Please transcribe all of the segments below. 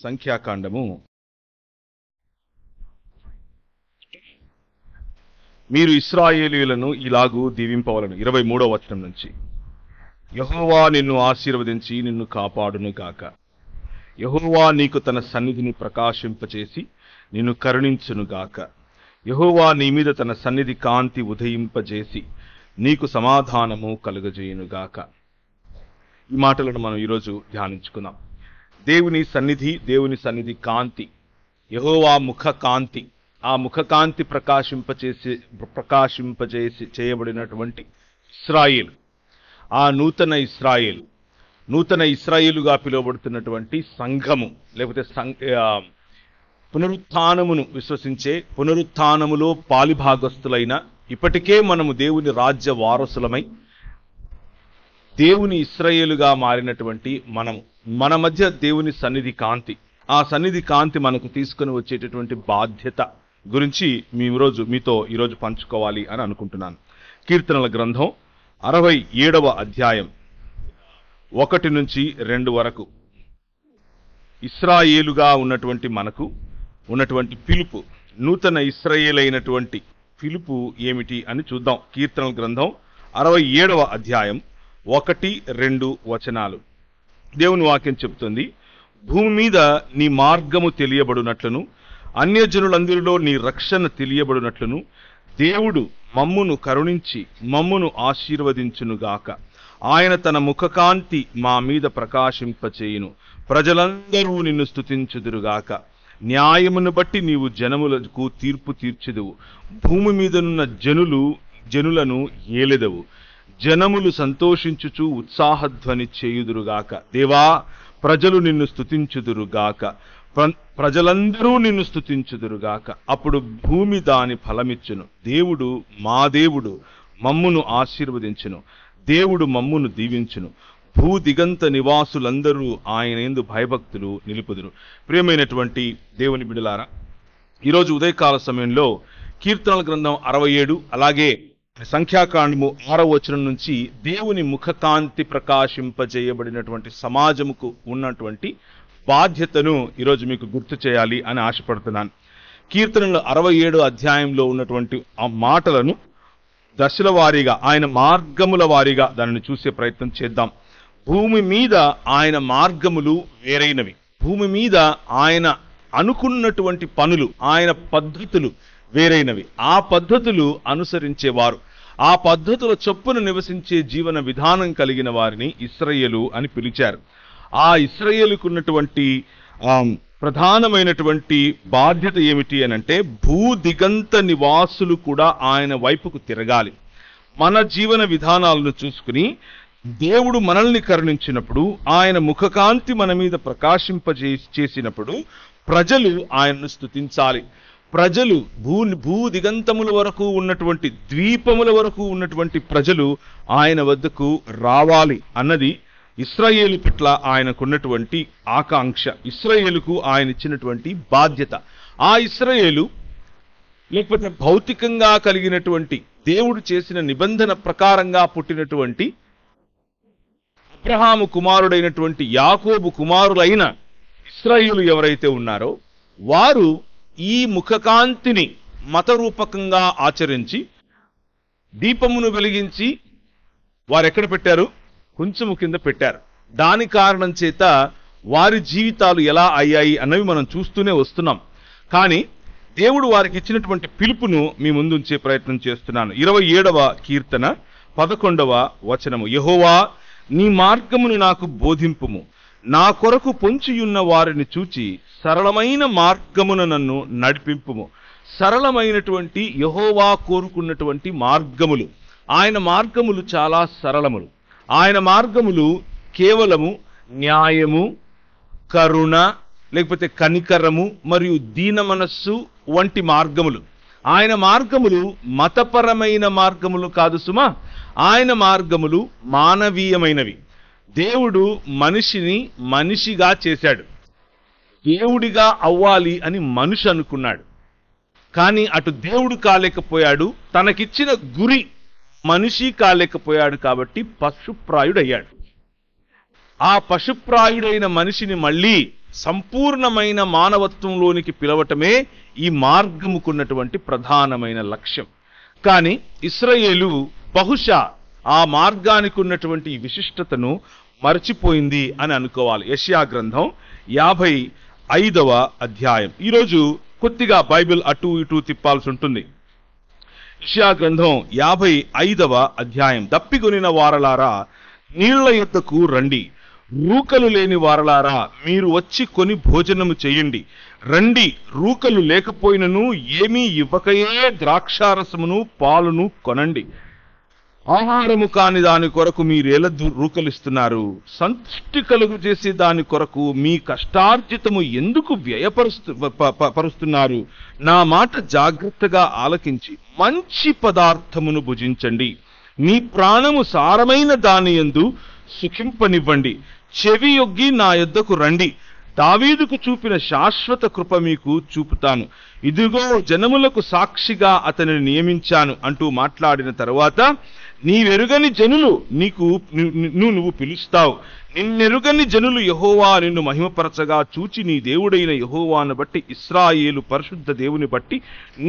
సంఖ్యాకాండము మీరు ఇశ్రాయేలీయులను ఇలాగూ దీవింపవలను 23వ వచనం నుంచి. యెహోవా నిన్ను ఆశీర్వదించి నిన్ను కాపాడును గాక. యెహోవా నీకు తన సన్నిధిని ప్రకాశింపచేసి నిన్ను కరుణించును గాక. యెహోవా నీ మీద తన సన్నిధి కాంతి ఉదయింపజేసి నీకు సమాధానము కలుగజేయును గాక. ఈ మాటలను మనం ఈరోజు ధ్యానించుకుందాం. దేవుని సన్నిధి కాంతి, యెహోవా ముఖ కాంతి, ఆ ముఖ కాంతి ప్రకాశింపజేసి చేయబడినటువంటి ఇశ్రాయేలు, ఆ నూతన ఇశ్రాయేలుగా పిలువబడుతున్నటువంటి సంఘము, లేకపోతే పునరుత్థానమును విశ్వసించే, పునరుత్థానములో పాలిభాగస్తులైన, ఇప్పటికే మనము దేవుని రాజ్య వారసులమై దేవుని ఇశ్రాయేలుగా మారినటువంటి మన మధ్య దేవుని సన్నిధి కాంతి, ఆ సన్నిధి కాంతి మనకు తీసుకుని వచ్చేటటువంటి బాధ్యత గురించి మీతో ఈరోజు పంచుకోవాలి అని అనుకుంటున్నాను. కీర్తనల గ్రంథం 67వ అధ్యాయం 1 నుంచి 2 వరకు ఇశ్రాయేలుగా ఉన్నటువంటి మనకు ఉన్నటువంటి పిలుపు, నూతన ఇశ్రాయేలైనటువంటి పిలుపు ఏమిటి అని చూద్దాం. కీర్తనల గ్రంథం 67వ అధ్యాయం 1-2 వచనాలు. దేవుని వాక్యం చెబుతుంది, భూమి మీద నీ మార్గము తెలియబడునట్లును, అన్యజనులందరిలో నీ రక్షణ తెలియబడునట్లును దేవుడు మమ్మును కరుణించి మమ్మును ఆశీర్వదించునుగాక. ఆయన తన ముఖకాంతి మా మీద ప్రకాశింపచేయును. ప్రజలందరూ నిన్ను స్తుతించుదురుగాక. న్యాయమును బట్టి నీవు జనములకు తీర్పు తీర్చెదవు. భూమి మీదనున్న జనులను ఏలెదవు. జనములు సంతోషించుచు ఉత్సాహధ్వని చేయుదురుగాక. దేవా, ప్రజలు నిన్ను స్తుతించుదురుగాక. ప్రజలందరూ నిన్ను స్తుతించుదురుగాక. అప్పుడు భూమి దాని ఫలమిచ్చును. మా దేవుడు మమ్మును ఆశీర్వదించును. దేవుడు మమ్మును దీవించును. భూదిగంత నివాసులందరూ ఆయన యందు భయభక్తులు నిలుపుదురు. ప్రియమైనటువంటి దేవుని బిడ్డలారా, ఈరోజు ఉదయకాల సమయంలో కీర్తనల గ్రంథం 67, అలాగే సంఖ్యాకాండము 6వ వచనం నుంచి దేవుని ముఖకాంతి ప్రకాశింపజేయబడినటువంటి సమాజముకు ఉన్నటువంటి బాధ్యతను ఈరోజు మీకు గుర్తు చేయాలి అని ఆశపడుతున్నాను. కీర్తనల 67వ అధ్యాయంలో ఉన్నటువంటి ఆ మాటలను దశల వారీగా, ఆయన మార్గముల వారీగా దానిని చూసే ప్రయత్నం చేద్దాం. భూమి మీద ఆయన మార్గములు వేరైనవి. భూమి మీద ఆయన అనుకున్నటువంటి పనులు, ఆయన పద్ధతులు వేరైనవి. ఆ పద్ధతులు అనుసరించేవారు, ఆ పద్ధతుల చొప్పున నివసించే జీవన విధానం కలిగిన వారిని ఇశ్రాయేలు అని పిలిచారు. ఆ ఇశ్రాయేలుకున్నటువంటి ప్రధానమైనటువంటి బాధ్యత ఏమిటి అనంటే, భూదిగంత నివాసులు కూడా ఆయన వైపుకు తిరగాలి. మన జీవన విధానాలను చూసుకుని దేవుడు మనల్ని కరుణించినప్పుడు, ఆయన ముఖకాంతి మన మీద ప్రకాశింపచేసినప్పుడు ప్రజలు ఆయనను స్తుతించాలి. ప్రజలు భూదిగంతముల వరకు ఉన్నటువంటి, ద్వీపముల వరకు ఉన్నటువంటి ప్రజలు ఆయన వద్దకు రావాలి అన్నది ఇశ్రాయేలు పట్ల ఆయనకున్నటువంటి ఆకాంక్ష, ఇశ్రాయేలుకు ఆయన ఇచ్చినటువంటి బాధ్యత. ఆ ఇశ్రాయేలు, లేకపోతే భౌతికంగా కలిగినటువంటి దేవుడు చేసిన నిబంధన ప్రకారంగా పుట్టినటువంటి అబ్రహాము కుమారుడైనటువంటి యాకోబు కుమారులైన ఇశ్రాయేలు ఎవరైతే ఉన్నారో వారు ఈ ముఖకాంతిని మతరూపకంగా ఆచరించి దీపమును వెలిగించి వారెక్కడ పెట్టారు? కొంచెము కింద పెట్టారు. దాని కారణం చేత వారి జీవితాలు ఎలా అయ్యాయి అన్నవి మనం చూస్తూనే వస్తున్నాం. కానీ దేవుడు వారికి ఇచ్చినటువంటి పిలుపును మీ ముందుంచే ప్రయత్నం చేస్తున్నాను. 27వ కీర్తన 11వ వచనము. యెహోవా, నీ మార్గమును నాకు బోధింపుము. నా కొరకు పొంచియున్న వారిని చూచి సరళమైన మార్గమున నన్ను నడిపింపుము. సరళమైనటువంటి యెహోవా కోరుకున్నటువంటి మార్గములు, ఆయన మార్గములు చాలా సరళములు. ఆయన మార్గములు కేవలము న్యాయము, కరుణ, లేకపోతే కనికరము మరియు దీన మనస్సు వంటి మార్గములు. ఆయన మార్గములు మతపరమైన మార్గములు కాదు సుమా. ఆయన మార్గములు మానవీయమైనవి. దేవుడు మనిషిని మనిషిగా చేశాడు. దేవుడిగా అవ్వాలి అని మనిషి అనుకున్నాడు. కానీ అటు దేవుడు కాలేకపోయాడు. తనకిచ్చిన గురి మనిషి కాలేకపోయాడు కాబట్టి పశుప్రాయుడయ్యాడు. ఆ పశుప్రాయుడైన మనిషిని మళ్ళీ సంపూర్ణమైన మానవత్వంలోనికి పిలవటమే ఈ మార్గముకున్నటువంటి ప్రధానమైన లక్ష్యం. కానీ ఇశ్రాయేలు బహుశా ఆ మార్గానికి ఉన్నటువంటి విశిష్టతను మరచిపోయింది అని అనుకోవాలి. యెషయా గ్రంథం 55వ అధ్యాయం. ఈరోజు కొద్దిగా బైబిల్ అటు ఇటు తిప్పాల్సి ఉంటుంది. యెషయా గ్రంథం 55వ అధ్యాయం. దప్పికొనిన వారలారా నీళ్ల యొద్దకు రండి, రూకలు లేని వారలారా మీరు వచ్చి కొని భోజనము చేయండి. రండి, రూకలు లేకపోయినను ఏమీ ఇవ్వకయే ద్రాక్షారసమును పాలును కొనండి. ఆహారము కాని దాని కొరకు మీరేలా రూకలిస్తున్నారు? సంతృష్టి కలుగు చేసి దాని కొరకు మీ కష్టార్జితము ఎందుకు పరుస్తున్నారు? నా మాట జాగ్రత్తగా ఆలకించి మంచి పదార్థమును భుజించండి. మీ ప్రాణము సారమైన దాని యందు సుఖింపనివ్వండి. చెవి యొగ్గి నా యొద్దకు రండి, దావీదుకు చూపిన శాశ్వత కృప మీకు చూపుతాను. ఇదిగో జనములకు సాక్షిగా అతనిని నియమించాను అంటూ మాట్లాడిన తరువాత, నీవెరుగని జనులు నువ్వు పిలుస్తావు. నిన్నెరుగని జనులు యెహోవా నిన్ను మహిమపరచగా చూచి నీ దేవుడైన యెహోవాను బట్టి, ఇశ్రాయేలు పరిశుద్ధ దేవుని బట్టి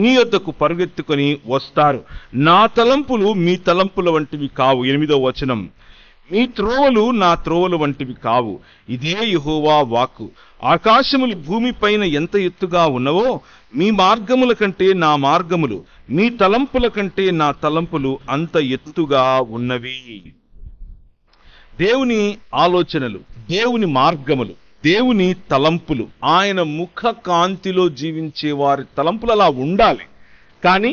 నీ యొద్దకు పరుగెత్తుకొని వస్తారు. నా తలంపులు మీ తలంపుల వంటివి కావు. 8వ వచనం. మీ త్రోవలు నా త్రోవలు వంటివి కావు. ఇదే యెహోవా వాక్కు. ఆకాశములు భూమిపైన ఎంత ఎత్తుగా ఉన్నవో మీ మార్గముల కంటే నా మార్గములు, మీ తలంపుల కంటే నా తలంపులు అంత ఎత్తుగా ఉన్నవి. దేవుని ఆలోచనలు, దేవుని మార్గములు, దేవుని తలంపులు, ఆయన ముఖ కాంతిలో జీవించే వారి తలంపులు అలా ఉండాలి. కానీ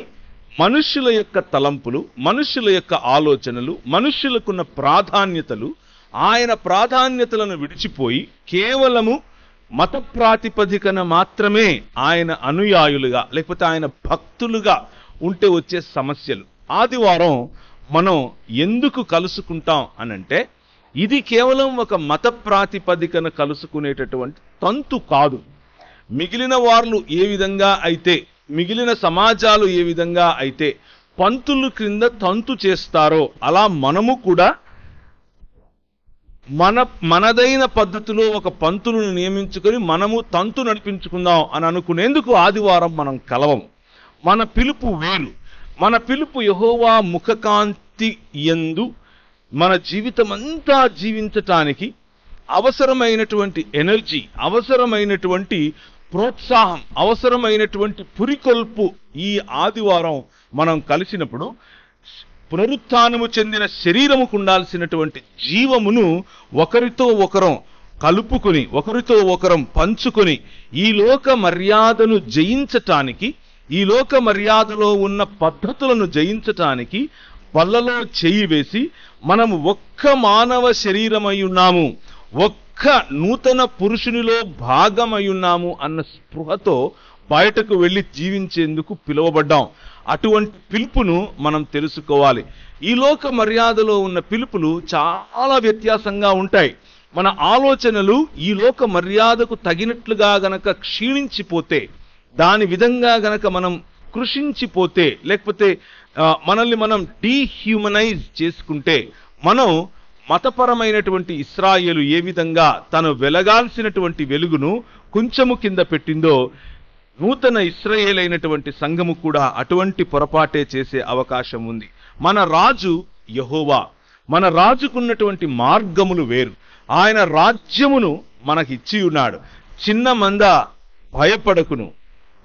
మనుష్యుల యొక్క తలంపులు, మనుష్యుల యొక్క ఆలోచనలు, మనుష్యులకున్న ప్రాధాన్యతలు, ఆయన ప్రాధాన్యతలను విడిచిపోయి కేవలము మత ప్రాతిపదికన మాత్రమే ఆయన అనుయాయులుగా లేకపోతే ఆయన భక్తులుగా ఉంటే వచ్చే సమస్యలు. ఆదివారం మనం ఎందుకు కలుసుకుంటాం అనంటే, ఇది కేవలం ఒక మత ప్రాతిపదికన కలుసుకునేటటువంటి తంతు కాదు. మిగిలిన వారు ఏ విధంగా అయితే, మిగిలిన సమాజాలు ఏ విధంగా అయితే పంతులు క్రింద తంతు చేస్తారో, అలా మనము కూడా మనదైన పద్ధతిలో ఒక పంతులను నియమించుకొని మనము తంతు నడిపించుకుందాం అని అనుకునేందుకు ఆదివారం మనం కలవం. మన పిలుపు వేరు. మన పిలుపు యెహోవా ముఖకాంతి యందు మన జీవితం అంతా జీవించటానికి అవసరమైనటువంటి ఎనర్జీ, అవసరమైనటువంటి ప్రోత్సాహం, అవసరమైనటువంటి పురికొల్పు ఈ ఆదివారం మనం కలిసినప్పుడు పునరుత్థానము చెందిన శరీరముకు ఉండాల్సినటువంటి జీవమును ఒకరితో ఒకరం కలుపుకొని, ఒకరితో ఒకరం పంచుకొని, ఈ లోక మర్యాదను జయించటానికి, ఈ లోక మర్యాదలో ఉన్న పద్ధతులను జయించటానికి బల్లలో చేయి వేసి మనము ఒక్క మానవ శరీరమై ఉన్నాము, ఒక్క నూతన పురుషునిలో భాగమై ఉన్నాము అన్న స్పృహతో బయటకు వెళ్ళి జీవించేందుకు పిలువబడ్డాం. అటువంటి పిలుపును మనం తెలుసుకోవాలి. ఈ లోక మర్యాదలో ఉన్న పిలుపులు చాలా వ్యత్యాసంగా ఉంటాయి. మన ఆలోచనలు ఈ లోక మర్యాదకు తగినట్లుగా గనక క్షీణించిపోతే, దాని విధంగా గనక మనం కృషించిపోతే, లేకపోతే మనల్ని మనం డీహ్యూమనైజ్ చేసుకుంటే, మనం మతపరమైనటువంటి ఇశ్రాయేలు ఏ విధంగా తను వెలగాల్సినటువంటి వెలుగును కొంచెము కింద పెట్టిందో, నూతన ఇశ్రాయేలు అయినటువంటి సంఘము కూడా అటువంటి పొరపాటే చేసే అవకాశం ఉంది. మన రాజు యెహోవా. మన రాజుకున్నటువంటి మార్గములు వేరు. ఆయన రాజ్యమును మనకిచ్చి ఉన్నాడు. చిన్న మంద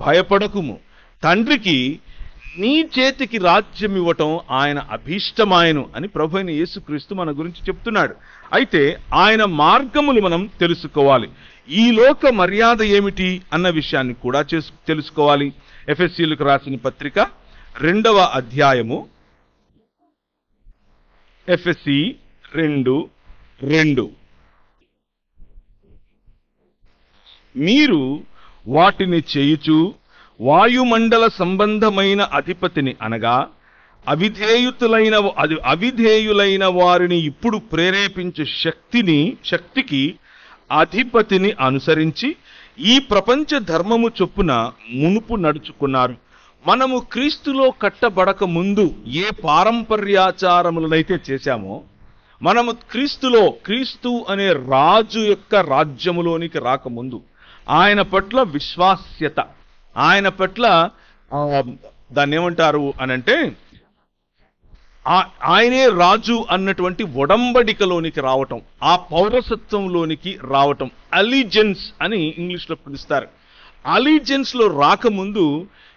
భయపడకుము, తండ్రికి నీ చేతికి రాజ్యం ఇవ్వటం ఆయన అభీష్టమాయను అని ప్రభువైన యేసుక్రీస్తు మన గురించి చెప్తున్నాడు. అయితే ఆయన మార్గములు మనం తెలుసుకోవాలి. ఈ లోక మర్యాద ఏమిటి అన్న విషయాన్ని కూడా తెలుసుకోవాలి. ఎఫెసీయులకు రాసిన పత్రిక 2వ అధ్యాయము, ఎఫెసీ 2:2. మీరు వాటిని చేయుచు వాయుమండల సంబంధమైన అధిపతిని అనగా అవిధేయులైన వారిని ఇప్పుడు ప్రేరేపించే శక్తికి అధిపతిని అనుసరించి ఈ ప్రపంచ ధర్మము చొప్పున మునుపు నడుచుకున్నారు. మనము క్రీస్తులో కట్టబడక ముందు ఏ పారంపర్యాచారములనైతే చేశామో మనము క్రీస్తు అనే రాజు యొక్క రాజ్యములోనికి రాకముందు ఆయన పట్ల విశ్వాస్యత, ఆయన పట్ల దాన్ని ఏమంటారు అనంటే ఆయనే రాజు అన్నటువంటి ఒడంబడికలోనికి రావటం, ఆ పౌరసత్వంలోనికి రావటం, అలిజెన్స్ అని ఇంగ్లీష్లో పిలుస్తారు. అలిజెన్స్ లో రాకముందు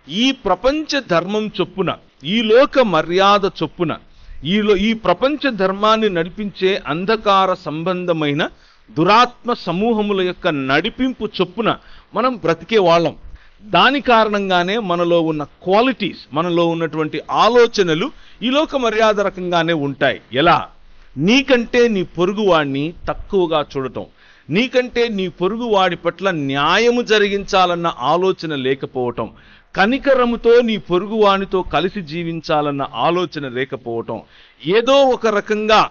ఈ ప్రపంచ ధర్మం చొప్పున, ఈ లోక మర్యాద చొప్పున, ఈ ప్రపంచ ధర్మాన్ని నడిపించే అంధకార సంబంధమైన దురాత్మ సమూహముల యొక్క నడిపింపు చొప్పున మనం బ్రతికే వాళ్ళం. దాని కారణంగానే మనలో ఉన్న క్వాలిటీస్, మనలో ఉన్నటువంటి ఆలోచనలు ఈ లోక మర్యాద రకంగానే ఉంటాయి. ఎలా? నీకంటే నీ పొరుగువాడిని తక్కువగా చూడటం, నీకంటే నీ పొరుగువాడి పట్ల న్యాయము జరిగించాలన్న ఆలోచన లేకపోవటం, కనికరముతో నీ పొరుగువానితో కలిసి జీవించాలన్న ఆలోచన లేకపోవటం, ఏదో ఒక రకంగా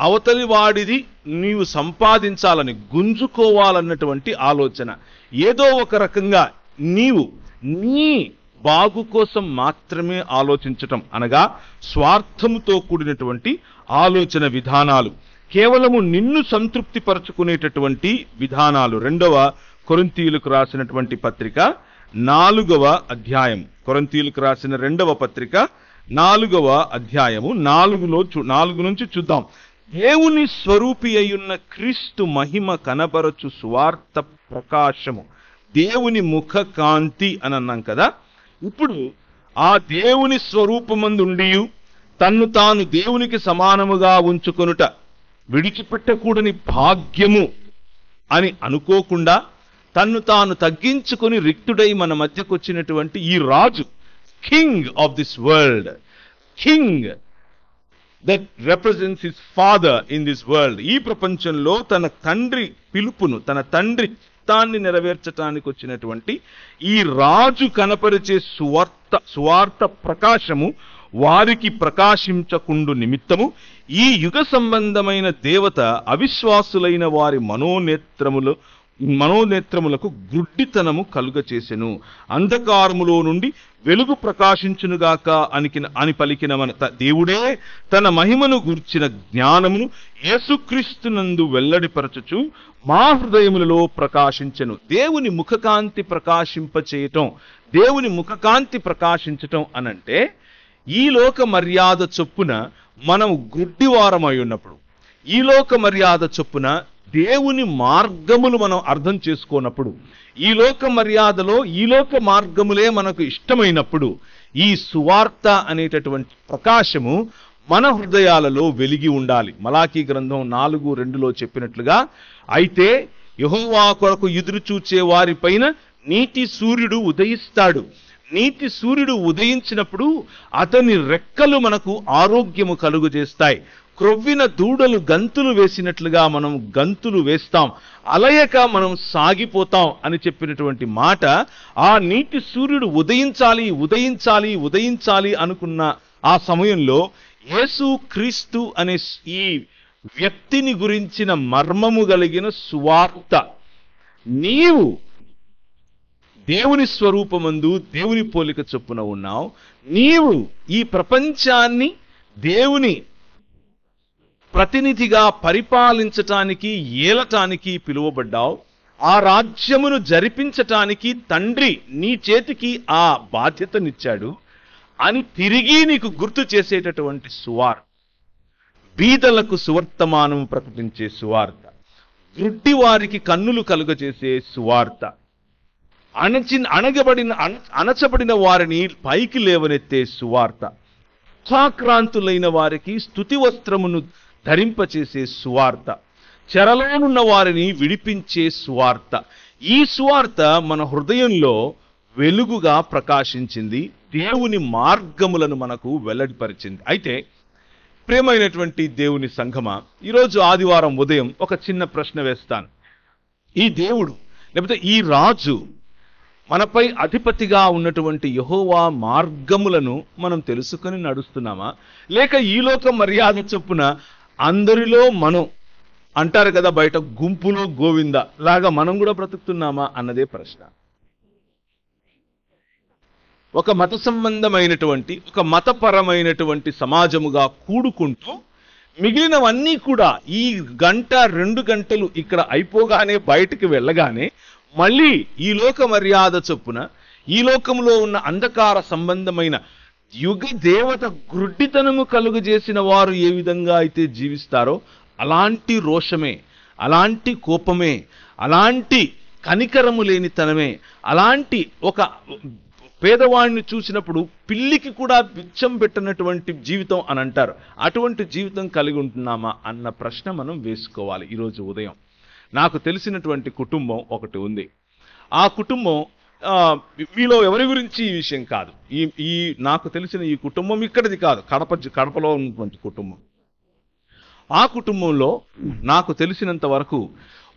అవతలి వాడిది నీవు సంపాదించాలని గుంజుకోవాలన్నటువంటి ఆలోచన, ఏదో ఒక రకంగా నీవు నీ బాగు కోసం మాత్రమే ఆలోచించటం, అనగా స్వార్థముతో కూడినటువంటి ఆలోచన విధానాలు, కేవలము నిన్ను సంతృప్తి పరచుకునేటటువంటి విధానాలు. 2వ కొరింథీయులకు రాసినటువంటి పత్రిక 4వ అధ్యాయం, కొరింథీయులకు రాసిన 2వ పత్రిక 4వ అధ్యాయము 4 నుంచి చూద్దాం. దేవుని స్వరూపి అయ్యున్న క్రీస్తు మహిమ కనబరచు సువార్త ప్రకాశము, దేవుని ముఖ కాంతి అని అన్నాం కదా. ఇప్పుడు ఆ దేవుని స్వరూపమందుండియు తన్ను తాను దేవునికి సమానముగా ఉంచుకొనుట విడిచిపెట్టకూడని భాగ్యము అని అనుకోకుండా తన్ను తాను తగ్గించుకొని రిక్తుడై మన మధ్యకు వచ్చినటువంటి ఈ రాజు, king of this world, king that represents his father in this world, ఈ ప్రపంచంలో తన తండ్రి పిలుపును, తన తండ్రి చిత్తాన్ని నెరవేర్చడానికి వచ్చినటువంటి ఈ రాజు కనపరిచే సువార్త ప్రకాశము వారికి ప్రకాశించకుండు నిమిత్తము ఈ యుగ సంబంధమైన దేవత అవిశ్వాసులైన వారి మనోనేత్రములకు గుడ్డితనము కలుగచేసెను. అంధకారములో నుండి వెలుగు ప్రకాశించునుగాక అని పలికిన మన దేవుడే తన మహిమను గూర్చిన జ్ఞానమును యేసుక్రీస్తునందు వెల్లడిపరచుచు మా హృదయములలో ప్రకాశించెను. దేవుని ముఖకాంతి ప్రకాశింపచేయటం, దేవుని ముఖకాంతి ప్రకాశించటం అనంటే ఈ లోక మర్యాద చొప్పున మనం గుడ్డివారమై ఉన్నప్పుడు, ఈ లోక మర్యాద చొప్పున దేవుని మార్గములు మనం అర్థం చేసుకోనప్పుడు, ఈ లోక మర్యాదలో ఈ లోక మార్గములే మనకు ఇష్టమైనప్పుడు ఈ సువార్త అనేటటువంటి ప్రకాశము మన హృదయాలలో వెలిగి ఉండాలి. మలాకీ గ్రంథం 4:2లో చెప్పినట్లుగా, అయితే యెహోవా కొరకు ఎదురు చూచే వారి పైన నీతి సూర్యుడు ఉదయిస్తాడు. నీతి సూర్యుడు ఉదయించినప్పుడు అతని రెక్కలు మనకు ఆరోగ్యము కలుగజేస్తాయి. క్రొవ్విన దూడలు గంతులు వేసినట్లుగా మనం గంతులు వేస్తాం, అలయక మనం సాగిపోతాం అని చెప్పినటువంటి మాట, ఆ నీతి సూర్యుడు ఉదయించాలి ఉదయించాలి ఉదయించాలి అనుకున్న ఆ సమయంలో యేసు క్రీస్తు అనే ఈ వ్యక్తిని గురించిన మర్మము కలిగిన సువార్త, నీవు దేవుని స్వరూపమందు దేవుని పోలిక చొప్పున ఉన్నావు, నీవు ఈ ప్రపంచాన్ని దేవుని ప్రతినిధిగా పరిపాలించటానికి, ఏలటానికి పిలువబడ్డావు, ఆ రాజ్యమును జరిపించటానికి తండ్రి నీ చేతికి ఆ బాధ్యతనిచ్చాడు అని తిరిగి నీకు గుర్తు చేసేటటువంటి సువార్త, బీదలకు సువర్తమానం ప్రకటించే సువార్త, గుడ్డి వారికి కన్నులు కలుగజేసే సువార్త, అణచబడిన వారిని పైకి లేవనెత్తే సువార్త, ఉత్సాక్రాంతులైన వారికి స్తుతి వస్త్రమును ధరింపచేసే సువార్త, చెరలోనున్న వారిని విడిపించే సువార్త. ఈ సువార్త మన హృదయంలో వెలుగుగా ప్రకాశించింది, దేవుని మార్గములను మనకు వెల్లడిపరిచింది. అయితే ప్రియమైనటువంటి దేవుని సంఘమా, ఈరోజు ఆదివారం ఉదయం ఒక చిన్న ప్రశ్న వేస్తాను. ఈ దేవుడు లేకపోతే ఈ రాజు మనపై అధిపతిగా ఉన్నటువంటి యెహోవా మార్గములను మనం తెలుసుకొని నడుస్తున్నామా, లేక ఈ లోక మర్యాద చొప్పున అందరిలో మనం అంటారు కదా బయట గుంపులో గోవింద లాగా మనం కూడా బ్రతుకుతున్నామా అన్నదే ప్రశ్న. ఒక మత సంబంధమైనటువంటి, ఒక మతపరమైనటువంటి సమాజముగా కూడుకుంటూ మిగిలినవన్నీ కూడా ఈ గంట 2 గంటలు ఇక్కడ అయిపోగానే బయటికి వెళ్ళగానే మళ్ళీ ఈ లోక మర్యాద చొప్పున ఈ లోకంలో ఉన్న అంధకార సంబంధమైన యుగ దేవత గ్రుడ్డితనము కలుగజేసిన వారు ఏ విధంగా అయితే జీవిస్తారో అలాంటి రోషమే, అలాంటి కోపమే, అలాంటి కనికరము లేనితనమే, అలాంటి ఒక పేదవాడిని చూసినప్పుడు పిల్లికి కూడా బిచ్చం పెట్టినటువంటి జీవితం అని అంటారు. అటువంటి జీవితం కలిగి ఉంటున్నామా అన్న ప్రశ్న మనం వేసుకోవాలి. ఈరోజు ఉదయం నాకు తెలిసినటువంటి కుటుంబం ఒకటి ఉంది. ఆ కుటుంబం మీలో ఎవరి గురించి ఈ విషయం కాదు, ఈ నాకు తెలిసిన ఈ కుటుంబం ఇక్కడిది కాదు, కడపలో ఉన్నటువంటి కుటుంబం. ఆ కుటుంబంలో నాకు తెలిసినంత వరకు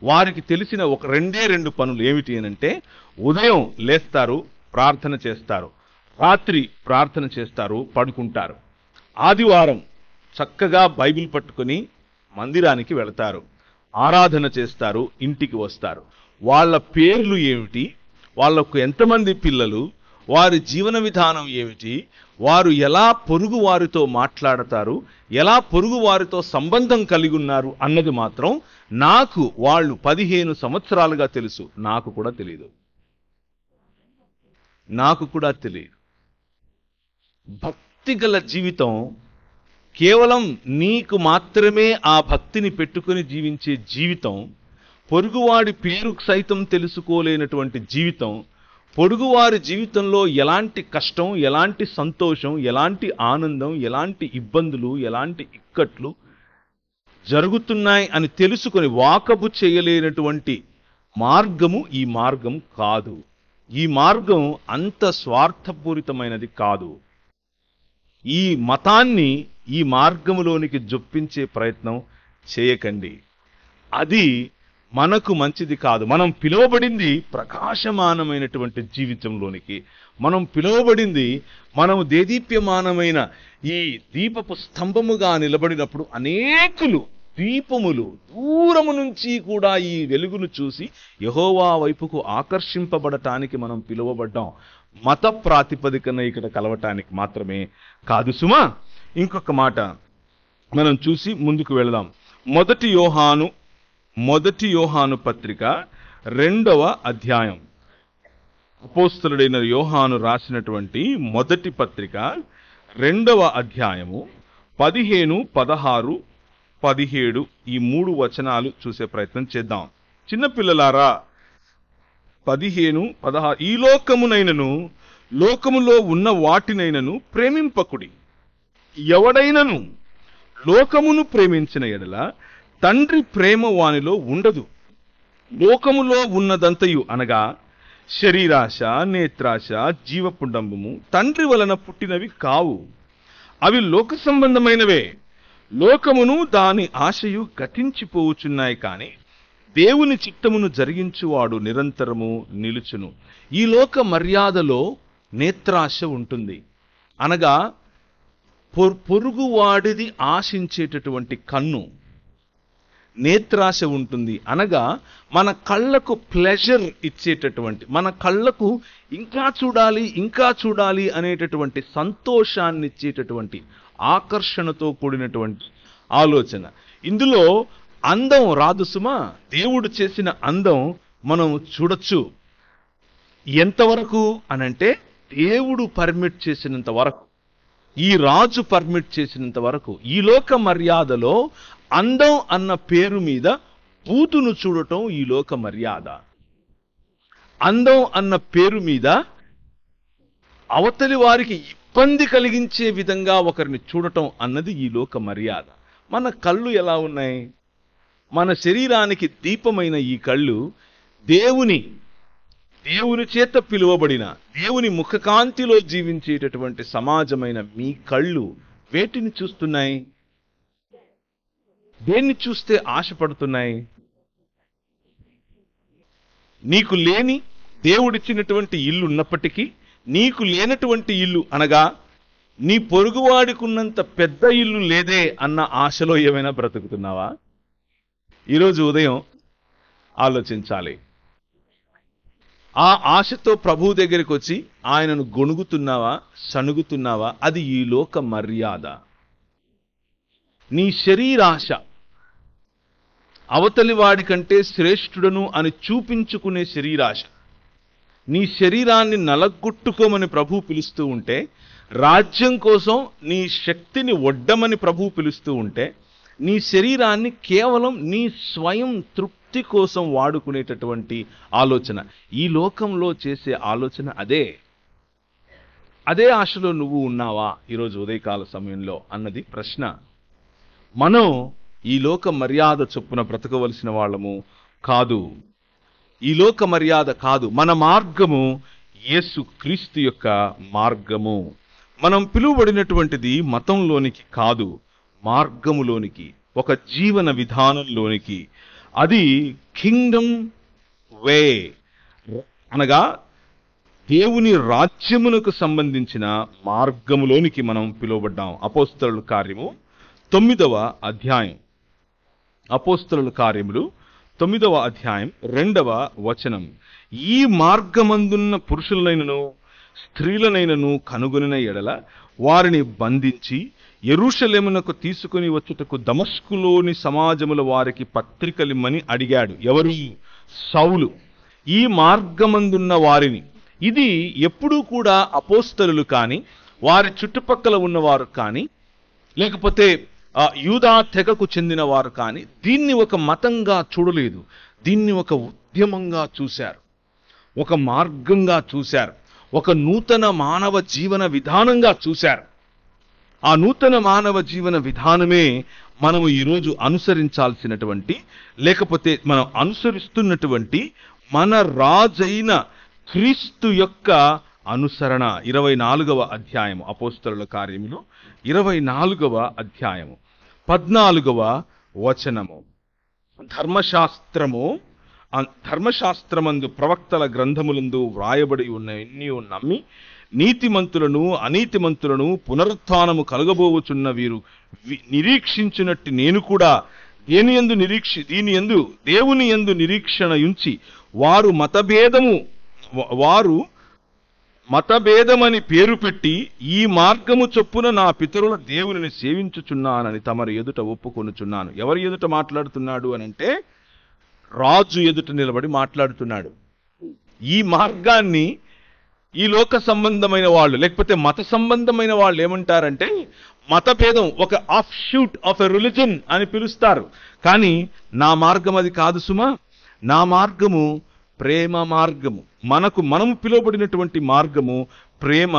వారికి తెలిసిన ఒక 2 పనులు ఏమిటి అనంటే, ఉదయం లేస్తారు, ప్రార్థన చేస్తారు, రాత్రి ప్రార్థన చేస్తారు, పడుకుంటారు. ఆదివారం చక్కగా బైబిల్ పట్టుకొని మందిరానికి వెళతారు, ఆరాధన చేస్తారు, ఇంటికి వస్తారు. వాళ్ళ పేర్లు ఏమిటి, వాళ్లకు ఎంతమంది పిల్లలు, వారి జీవన విధానం ఏమిటి, వారు ఎలా పొరుగు వారితో మాట్లాడతారు, ఎలా పొరుగు వారితో సంబంధం కలిగి ఉన్నారు అన్నది మాత్రం నాకు వాళ్ళు 15 సంవత్సరాలుగా తెలుసు. నాకు కూడా తెలియదు. భక్తి గల జీవితం కేవలం నీకు మాత్రమే ఆ భక్తిని పెట్టుకుని జీవించే జీవితం, పొరుగువాడి పేరు సైతం తెలుసుకోలేనటువంటి జీవితం, పొరుగువారి జీవితంలో ఎలాంటి కష్టం, ఎలాంటి సంతోషం, ఎలాంటి ఆనందం, ఎలాంటి ఇబ్బందులు, ఎలాంటి ఇక్కట్లు జరుగుతున్నాయి అని తెలుసుకొని వాకబు చేయలేనటువంటి మార్గము ఈ మార్గం కాదు. ఈ మార్గం అంత స్వార్థపూరితమైనది కాదు. ఈ మతాన్ని ఈ మార్గములోనికి జొప్పించే ప్రయత్నం చేయకండి. అది మనకు మంచిది కాదు. మనం పిలువబడింది ప్రకాశమానమైనటువంటి జీవితంలోనికి, మనం పిలువబడింది మనము దేదీప్యమానమైన ఈ దీపపు స్తంభముగా నిలబడినప్పుడు అనేకులు దీపములు దూరము నుంచి కూడా ఈ వెలుగును చూసి యెహోవా వైపుకు ఆకర్షింపబడటానికి మనం పిలువబడ్డాం. మత ప్రాతిపదికన ఇక్కడ కలవటానికి మాత్రమే కాదు సుమా. ఇంకొక మాట మనం చూసి ముందుకు వెళదాం. మొదటి యోహాను పత్రిక 2వ అధ్యాయం. అపోస్తలుడైన యోహాను రాసినటువంటి మొదటి పత్రిక 2వ అధ్యాయము 15, 16, 17 ఈ 3 వచనాలు చూసే ప్రయత్నం చేద్దాం. చిన్నపిల్లలారా 15, 16 ఈ లోకమునైనను లోకములో ఉన్న వాటినైనను ప్రేమింపకుడి. ఎవడైనను లోకమును ప్రేమించిన ఎడల తండ్రి ప్రేమ వానిలో ఉండదు. లోకములో ఉన్నదంతయు అనగా శరీరాశ, నేత్రాశ, జీవపుండంబము తండ్రి వలన పుట్టినవి కావు, అవి లోక సంబంధమైనవే. లోకమును దాని ఆశయు గతించిపోవుచున్నాయి, కాని దేవుని చిత్తమును జరిగించువాడు నిరంతరము నిలుచును. ఈ లోక మర్యాదలో నేత్రాశ ఉంటుంది, అనగా పొరుగువాడిది ఆశించేటటువంటి కన్ను. నేత్రాశ ఉంటుంది అనగా మన కళ్ళకు ప్లెజర్ ఇచ్చేటటువంటి, మన కళ్ళకు ఇంకా చూడాలి అనేటటువంటి సంతోషాన్ని ఇచ్చేటటువంటి ఆకర్షణతో కూడినటువంటి ఆలోచన. ఇందులో అందం రాదు సుమా. దేవుడు చేసిన అందం మనం చూడొచ్చు. ఎంతవరకు అనంటే దేవుడు పర్మిట్ చేసినంత వరకు, ఈ రాజు పర్మిట్ చేసినంత వరకు. ఈ లోక మర్యాదలో అందం అన్న పేరు మీద బూతును చూడటం ఈ లోక మర్యాద. అందం అన్న పేరు మీద అవతలి వారికి ఇబ్బంది కలిగించే విధంగా ఒకరిని చూడటం అన్నది ఈ లోక మర్యాద. మన కళ్ళు ఎలా ఉన్నాయి? మన శరీరానికి దీపమైన ఈ కళ్ళు దేవుని చేత పిలువబడిన, దేవుని ముఖకాంతిలో జీవించేటటువంటి సమాజమైన మీ కళ్ళు వేటిని చూస్తున్నాయి? దేన్ని చూస్తే ఆశపడుతున్నాయి? నీకు లేని దేవుడిచ్చినటువంటి ఇల్లు ఉన్నప్పటికీ నీకు లేనటువంటి ఇల్లు, అనగా నీ పొరుగువాడికున్నంత పెద్ద ఇల్లు లేదే అన్న ఆశలో ఏమైనా బ్రతుకుతున్నావా? ఈరోజు ఉదయం ఆలోచించాలి. ఆ ఆశతో ప్రభువు దగ్గరికి వచ్చి ఆయనను గొణుగుతున్నావా, సణుగుతున్నావా? అది ఈ లోక మర్యాద. నీ శరీరాశ, అవతలి వాడి కంటే శ్రేష్ఠుడను అని చూపించుకునే శరీరాశ, నీ శరీరాన్ని నలగొట్టుకోమని ప్రభువు పిలుస్తూ ఉంటే, రాజ్యం కోసం నీ శక్తిని ఒడ్డమని ప్రభువు పిలుస్తూ ఉంటే, నీ శరీరాన్ని కేవలం నీ స్వయం తృప్తి కోసం వాడుకునేటటువంటి ఆలోచన, ఈ లోకంలో చేసే ఆలోచన అదే ఆశలో నువ్వు ఉన్నావా ఈరోజు ఉదయకాల సమయంలో అన్నది ప్రశ్న. మనం ఈ లోక మర్యాద చొప్పున బ్రతకవలసిన వాళ్ళము కాదు. ఈ లోక మర్యాద కాదు. మన మార్గము యేసు క్రీస్తు యొక్క మార్గము. మనం పిలువబడినటువంటిది మతంలోనికి కాదు, మార్గములోనికి, ఒక జీవన విధానంలోనికి. అది కింగ్డమ్ వే, అనగా దేవుని రాజ్యమునకు సంబంధించిన మార్గములోనికి మనం పిలువబడ్డాం. అపోస్తలుల కార్యము 9వ అధ్యాయం, అపోస్తలుల కార్యములు 9వ అధ్యాయం 2వ వచనం. ఈ మార్గమందున్న పురుషులనైనను స్త్రీలనైనను కనుగొనిన ఎడల వారిని బంధించి యెరూషలేమునకు తీసుకుని వచ్చుటకు దమస్కులోని సమాజముల వారికి పత్రికలిమ్మని అడిగాడు. ఎవరు? సౌలు. ఈ మార్గమందున్న వారిని. ఇది ఎప్పుడూ కూడా అపోస్తలులు కానీ, వారి చుట్టుపక్కల ఉన్నవారు కానీ, లేకపోతే యూదా తెగకు చెందిన వారు కానీ దీన్ని ఒక మతంగా చూడలేదు. దీన్ని ఒక ఉద్యమంగా చూశారు, ఒక మార్గంగా చూశారు, ఒక నూతన మానవ జీవన విధానంగా చూశారు. ఆ నూతన మానవ జీవన విధానమే మనము ఈరోజు అనుసరించాల్సినటువంటి, లేకపోతే మనం అనుసరిస్తున్నటువంటి మన రాజైన క్రీస్తు యొక్క అనుసరణ. 24వ అధ్యాయము, అపోస్తలుల కార్యములు 24వ అధ్యాయము 14వ వచనము. ధర్మశాస్త్రమందు ప్రవక్తల గ్రంథములందు వ్రాయబడి ఉన్న ఎన్ని నమ్మి నీతిమంతులను అనీతిమంతులను పునరుత్థానము కలగబోవుచున్న వీరు నిరీక్షించినట్టు నేను కూడా దేవుని యందు నిరీక్షణ ఉంచి వారు మతభేదమని పేరు పెట్టి ఈ మార్గము చొప్పున నా పితరుల దేవునిని సేవించుచున్నానని తమరి ఎదుట ఒప్పుకొనుచున్నాను. ఎవరి ఎదుట మాట్లాడుతున్నాడు అనంటే రాజు ఎదుట నిలబడి మాట్లాడుతున్నాడు. ఈ మార్గాన్ని ఈ లోక సంబంధమైన వాళ్ళు, లేకపోతే మత సంబంధమైన వాళ్ళు ఏమంటారంటే మతభేదం, ఒక of shoot of a religion అని పిలుస్తారు. కానీ నా మార్గం అది కాదు సుమా. నా మార్గము ప్రేమ మార్గము. మనము పిలువబడినటువంటి మార్గము ప్రేమ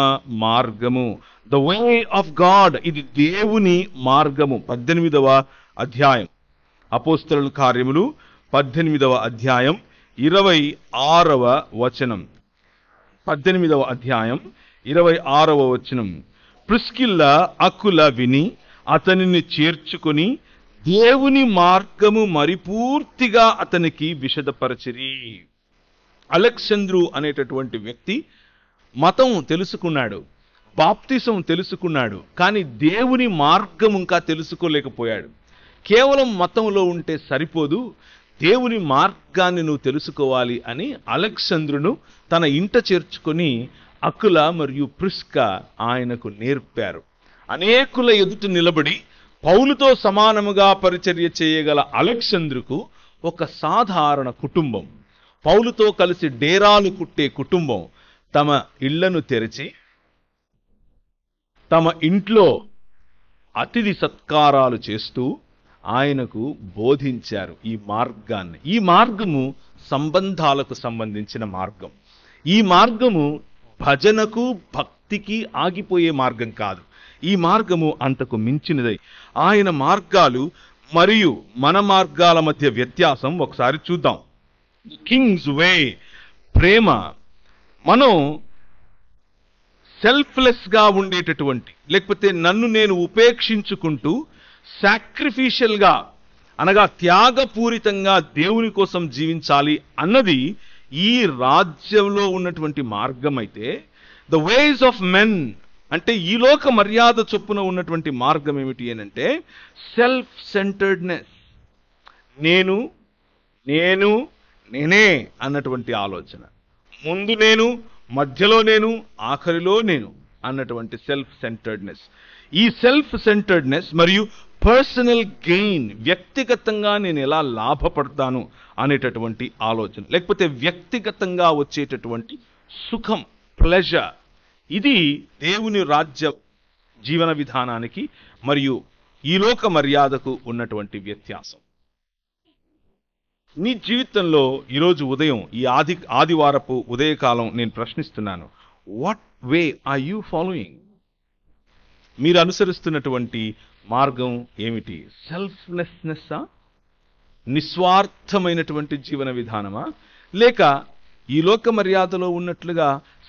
మార్గము. ద వే ఆఫ్ గాడ్, ఇది దేవుని మార్గము. 18వ అధ్యాయం, అపోస్తలుల కార్యములు 18వ అధ్యాయం 26వ వచనం. 18వ అధ్యాయం 26వ వచనం. ప్రిస్కిల్ల అకుల విని అతనిని చేర్చుకొని దేవుని మార్గము మరిపూర్తిగా అతనికి విశదపరచిరి. అలెగ్జాంద్రు అనేటటువంటి వ్యక్తి మతం తెలుసుకున్నాడు, బాప్తిసం తెలుసుకున్నాడు, కానీ దేవుని మార్గం ఇంకా తెలుసుకోలేకపోయాడు. కేవలం మతంలో ఉంటే సరిపోదు, దేవుని మార్గాన్ని నువ్వు తెలుసుకోవాలి అని అలెగ్జాంద్రును తన ఇంట చేర్చుకొని అకుల మరియు ప్రిస్కా ఆయనకు నేర్పారు. అనేకుల ఎదుట నిలబడి పౌలుతో సమానముగా పరిచర్య చేయగల అలెగ్జాంద్రుకు ఒక సాధారణ కుటుంబం, పౌలుతో కలిసి డేరాలు కుట్టే కుటుంబం తమ ఇళ్లను తెరిచి తమ ఇంట్లో అతిథి సత్కారాలు చేస్తూ ఆయనకు బోధించారు ఈ మార్గాన్ని. ఈ మార్గము సంబంధాలకు సంబంధించిన మార్గం. ఈ మార్గము భజనకు భక్తికి ఆగిపోయే మార్గం కాదు. ఈ మార్గము అంతకు మించినదై. ఆయన మార్గాలు మరియు మన మార్గాల మధ్య వ్యత్యాసం ఒకసారి చూద్దాం. కింగ్స్ వే, ప్రేమ. మనం సెల్ఫ్లెస్ గా ఉండేటటువంటి, లేకపోతే నన్ను నేను ఉపేక్షించుకుంటూ సాక్రిఫిషియల్ గా, అనగా త్యాగపూరితంగా దేవుని కోసం జీవించాలి అన్నది ఈ రాజ్యంలో ఉన్నటువంటి మార్గం అయితే, ద వేస్ ఆఫ్ మెన్ అంటే ఈ లోక మర్యాద చొప్పున ఉన్నటువంటి మార్గం ఏమిటి అనంటే సెల్ఫ్ సెంటర్డ్నెస్. నేనే అన్నటువంటి ఆలోచన. ముందు నేను, మధ్యలో నేను, ఆఖరిలో నేను అన్నటువంటి సెల్ఫ్ సెంటర్డ్నెస్. ఈ సెల్ఫ్ సెంటర్డ్నెస్ మరియు పర్సనల్ గెయిన్, వ్యక్తిగతంగా నేను ఎలా లాభపడతాను అనేటటువంటి ఆలోచన, లేకపోతే వ్యక్తిగతంగా వచ్చేటటువంటి సుఖం, ప్లెజర్. ఇది దేవుని రాజ్య జీవన విధానానికి మరియు ఈ లోక మర్యాదకు ఉన్నటువంటి వ్యత్యాసం. నీ జీవితంలో ఈరోజు ఉదయం, ఈ ఆదివారపు ఉదయకాలం నేను ప్రశ్నిస్తున్నాను, what way are you following? మీరు అనుసరిస్తున్నటువంటి మార్గం ఏమిటి? సెల్ఫ్లెస్నెస్సా, నిస్వార్థమైనటువంటి జీవన విధానమా, లేక ఈ లోక మర్యాదలో ఉన్నట్లుగా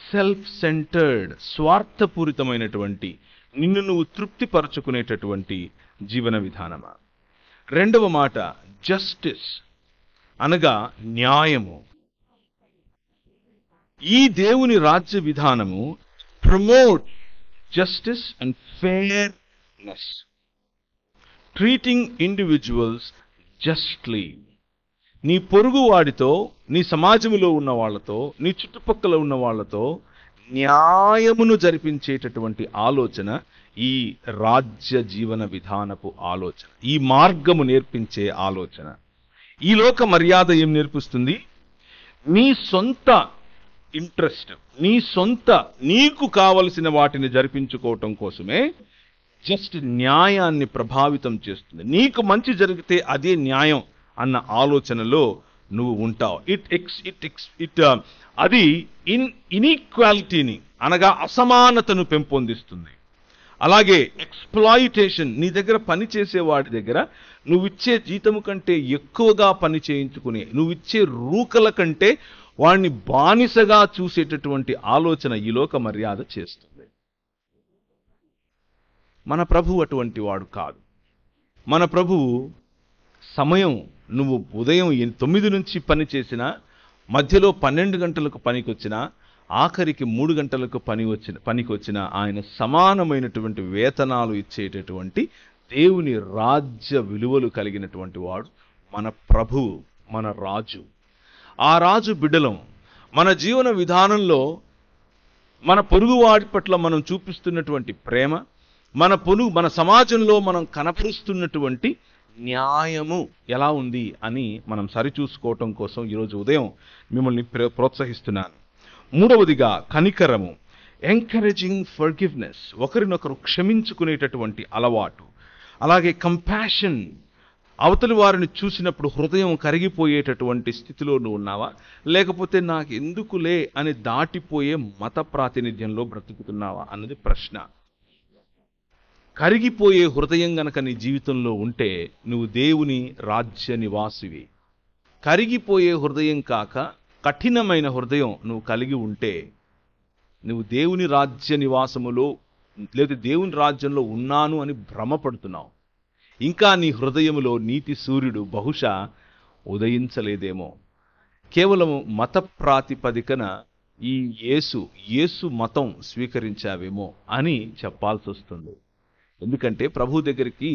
సెల్ఫ్ సెంటర్డ్, స్వార్థపూరితమైనటువంటి, నిన్ను నువ్వు తృప్తిపరచుకునేటటువంటి జీవన విధానమా? రెండవ మాట జస్టిస్, అనగా న్యాయము. ఈ దేవుని రాజ్య విధానము promote justice and fairness, treating individuals justly. నీ పొరుగు వాడితో, నీ సమాజంలో ఉన్న వాళ్ళతో, నీ చుట్టుపక్కల ఉన్న వాళ్ళతో న్యాయమును జరిపించేటటువంటి ఆలోచన ఈ రాజ్య జీవన విధానపు ఆలోచన, ఈ మార్గము నేర్పించే ఆలోచన. ఈ లోక మర్యాద ఏం నేర్పిస్తుంది? నీ సొంత ఇంట్రెస్ట్, నీకు కావలసిన వాటిని జరిపించుకోవటం కోసమే జస్ట్ న్యాయాన్ని ప్రభావితం చేస్తుంది. నీకు మంచి జరిగితే అదే న్యాయం అన్న ఆలోచనలో నువ్వు ఉంటావు. అది ఇన్ఈక్వాలిటీని, అనగా అసమానతను పెంపొందిస్తుంది. అలాగే ఎక్స్‌ప్లాయిటేషన్, నీ దగ్గర పని చేసేవాడి దగ్గర నువ్విచ్చే జీతము కంటే ఎక్కువగా పని చేయించుకునే, నువ్విచ్చే రూకల కంటే వాడిని బానిసగా చూసేటటువంటి ఆలోచన ఈ లోక మర్యాద చేస్తుంది. మన ప్రభువు అటువంటి వాడు కాదు. మన ప్రభువు సమయం, నువ్వు ఉదయం 9 నుంచి పని చేసినా, మధ్యలో 12 గంటలకు పనికి వచ్చినా, ఆఖరికి 3 గంటలకు పనికి వచ్చిన ఆయన సమానమైనటువంటి వేతనాలు ఇచ్చేటటువంటి దేవుని రాజ్య విలువలు కలిగినటువంటి వాడు మన ప్రభువు, మన రాజు. ఆ రాజు బిడ్డలం. మన జీవన విధానంలో మన పొరుగువాడి పట్ల మనం చూపిస్తున్నటువంటి ప్రేమ, మన సమాజంలో మనం కనపరుస్తున్నటువంటి న్యాయము ఎలా ఉంది అని మనం సరిచూసుకోవటం కోసం ఈరోజు ఉదయం మిమ్మల్ని ప్రోత్సహిస్తున్నాను. మూడవదిగా కనికరము, ఎంకరేజింగ్ ఫర్గివ్నెస్, ఒకరినొకరు క్షమించుకునేటటువంటి అలవాటు. అలాగే కంపాషన్, అవతలి వారిని చూసినప్పుడు హృదయం కరిగిపోయేటటువంటి స్థితిలో నువ్వు ఉన్నావా, లేకపోతే నాకు ఎందుకులే అని దాటిపోయే మత ప్రాతినిధ్యంలో బ్రతుకుతున్నావా అన్నది ప్రశ్న. కరిగిపోయే హృదయం గనక నీ జీవితంలో ఉంటే నువ్వు దేవుని రాజ్య నివాసివి. కరిగిపోయే హృదయం కాక కఠినమైన హృదయం నువ్వు కలిగి ఉంటే నువ్వు దేవుని రాజ్య నివాసములో, లేదా దేవుని రాజ్యంలో ఉన్నాను అని భ్రమపడుతున్నావు. ఇంకా నీ హృదయములో నీతి సూర్యుడు బహుశా ఉదయించలేదేమో. కేవలం మత ప్రాతిపదికన ఈ యేసు మతం స్వీకరించావేమో అని చెప్పాల్సి వస్తుంది. ఎందుకంటే ప్రభు దగ్గరికి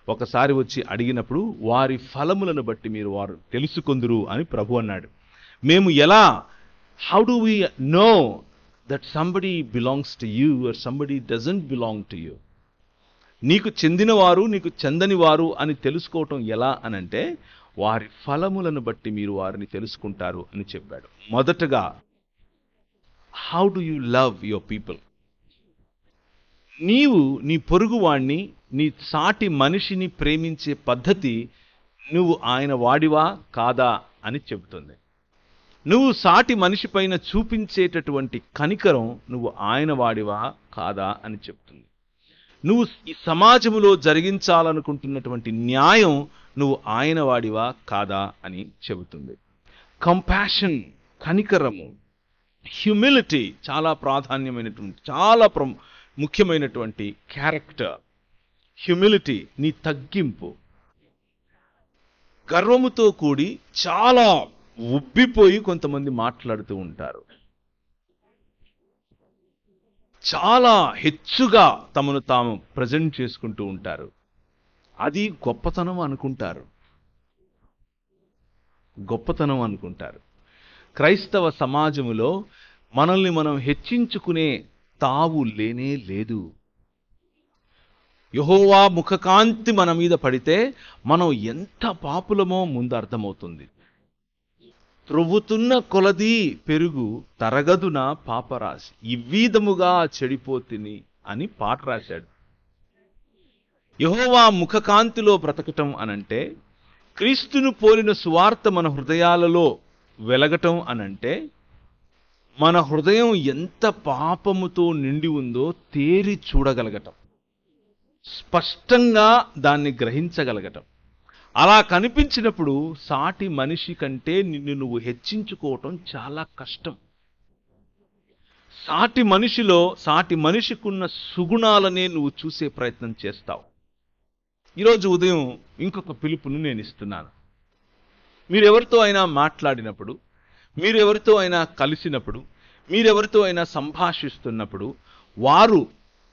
ఒకసారి వచ్చి అడిగినప్పుడు వారి ఫలములను బట్టి మీరు వారు తెలుసుకొందురు అని ప్రభు అన్నాడు. మేము ఎలా, how do we know that somebody belongs to you or somebody doesn't belong to you? నీకు చెందినవారు, నీకు చెందని వారు అని తెలుసుకోవటం ఎలా అనంటే వారి ఫలములను బట్టి మీరు వారిని తెలుసుకుంటారు అని చెప్పాడు. మొదటగా, how do you love your people? నీవు నీ పొరుగువాణ్ణి, నీ సాటి మనిషిని ప్రేమించే పద్ధతి నువ్వు ఆయన వాడివా కాదా అని చెబుతుంది. నువ్వు సాటి మనిషి పైన చూపించేటటువంటి కనికరం నువ్వు ఆయన వాడివా కాదా అని చెప్తుంది. నువ్వు ఈ సమాజంలో జరిగించాలనుకుంటున్నటువంటి న్యాయం నువ్వు ఆయన వాడివా కాదా అని చెబుతుంది. కంపాషన్, కనికరము, హ్యూమిలిటీ చాలా ప్రాధాన్యమైనటువంటి, చాలా ముఖ్యమైనటువంటి క్యారెక్టర్. హ్యూమిలిటీ, నీ తగ్గింపు. గర్వముతో కూడి చాలా ఉబ్బిపోయి కొంతమంది మాట్లాడుతూ ఉంటారు. చాలా హెచ్చుగా తమను తాము ప్రజెంట్ చేసుకుంటూ ఉంటారు. అది గొప్పతనం అనుకుంటారు. క్రైస్తవ సమాజములో మనల్ని మనం హెచ్చించుకునే తావు లేనే లేదు. యెహోవా ముఖకాంతి మన మీద పడితే మనం ఎంత పాపులమో ముందు అర్థమవుతుంది. త్రొవ్వుతున్న కొలది పెరుగు తరగదున పాపరాశి, ఇవ్వీధముగా చెడిపోతిని అని పాట రాశాడు. యెహోవా ముఖకాంతిలో బ్రతకటం అనంటే, క్రీస్తును పోలిన సువార్త మన హృదయాలలో వెలగటం అనంటే, మన హృదయం ఎంత పాపముతో నిండి ఉందో తేరి చూడగలగటం, స్పష్టంగా దాన్ని గ్రహించగలగటం. అలా కనిపించినప్పుడు సాటి మనిషి కంటే నిన్ను నువ్వు హెచ్చించుకోవటం చాలా కష్టం. సాటి మనిషికున్న సుగుణాలనే నువ్వు చూసే ప్రయత్నం చేస్తావు. ఈరోజు ఉదయం ఇంకొక పిలుపును నేను ఇస్తున్నాను. మీరెవరితో అయినా మాట్లాడినప్పుడు, మీరెవరితో అయినా కలిసినప్పుడు, మీరెవరితో అయినా సంభాషిస్తున్నప్పుడు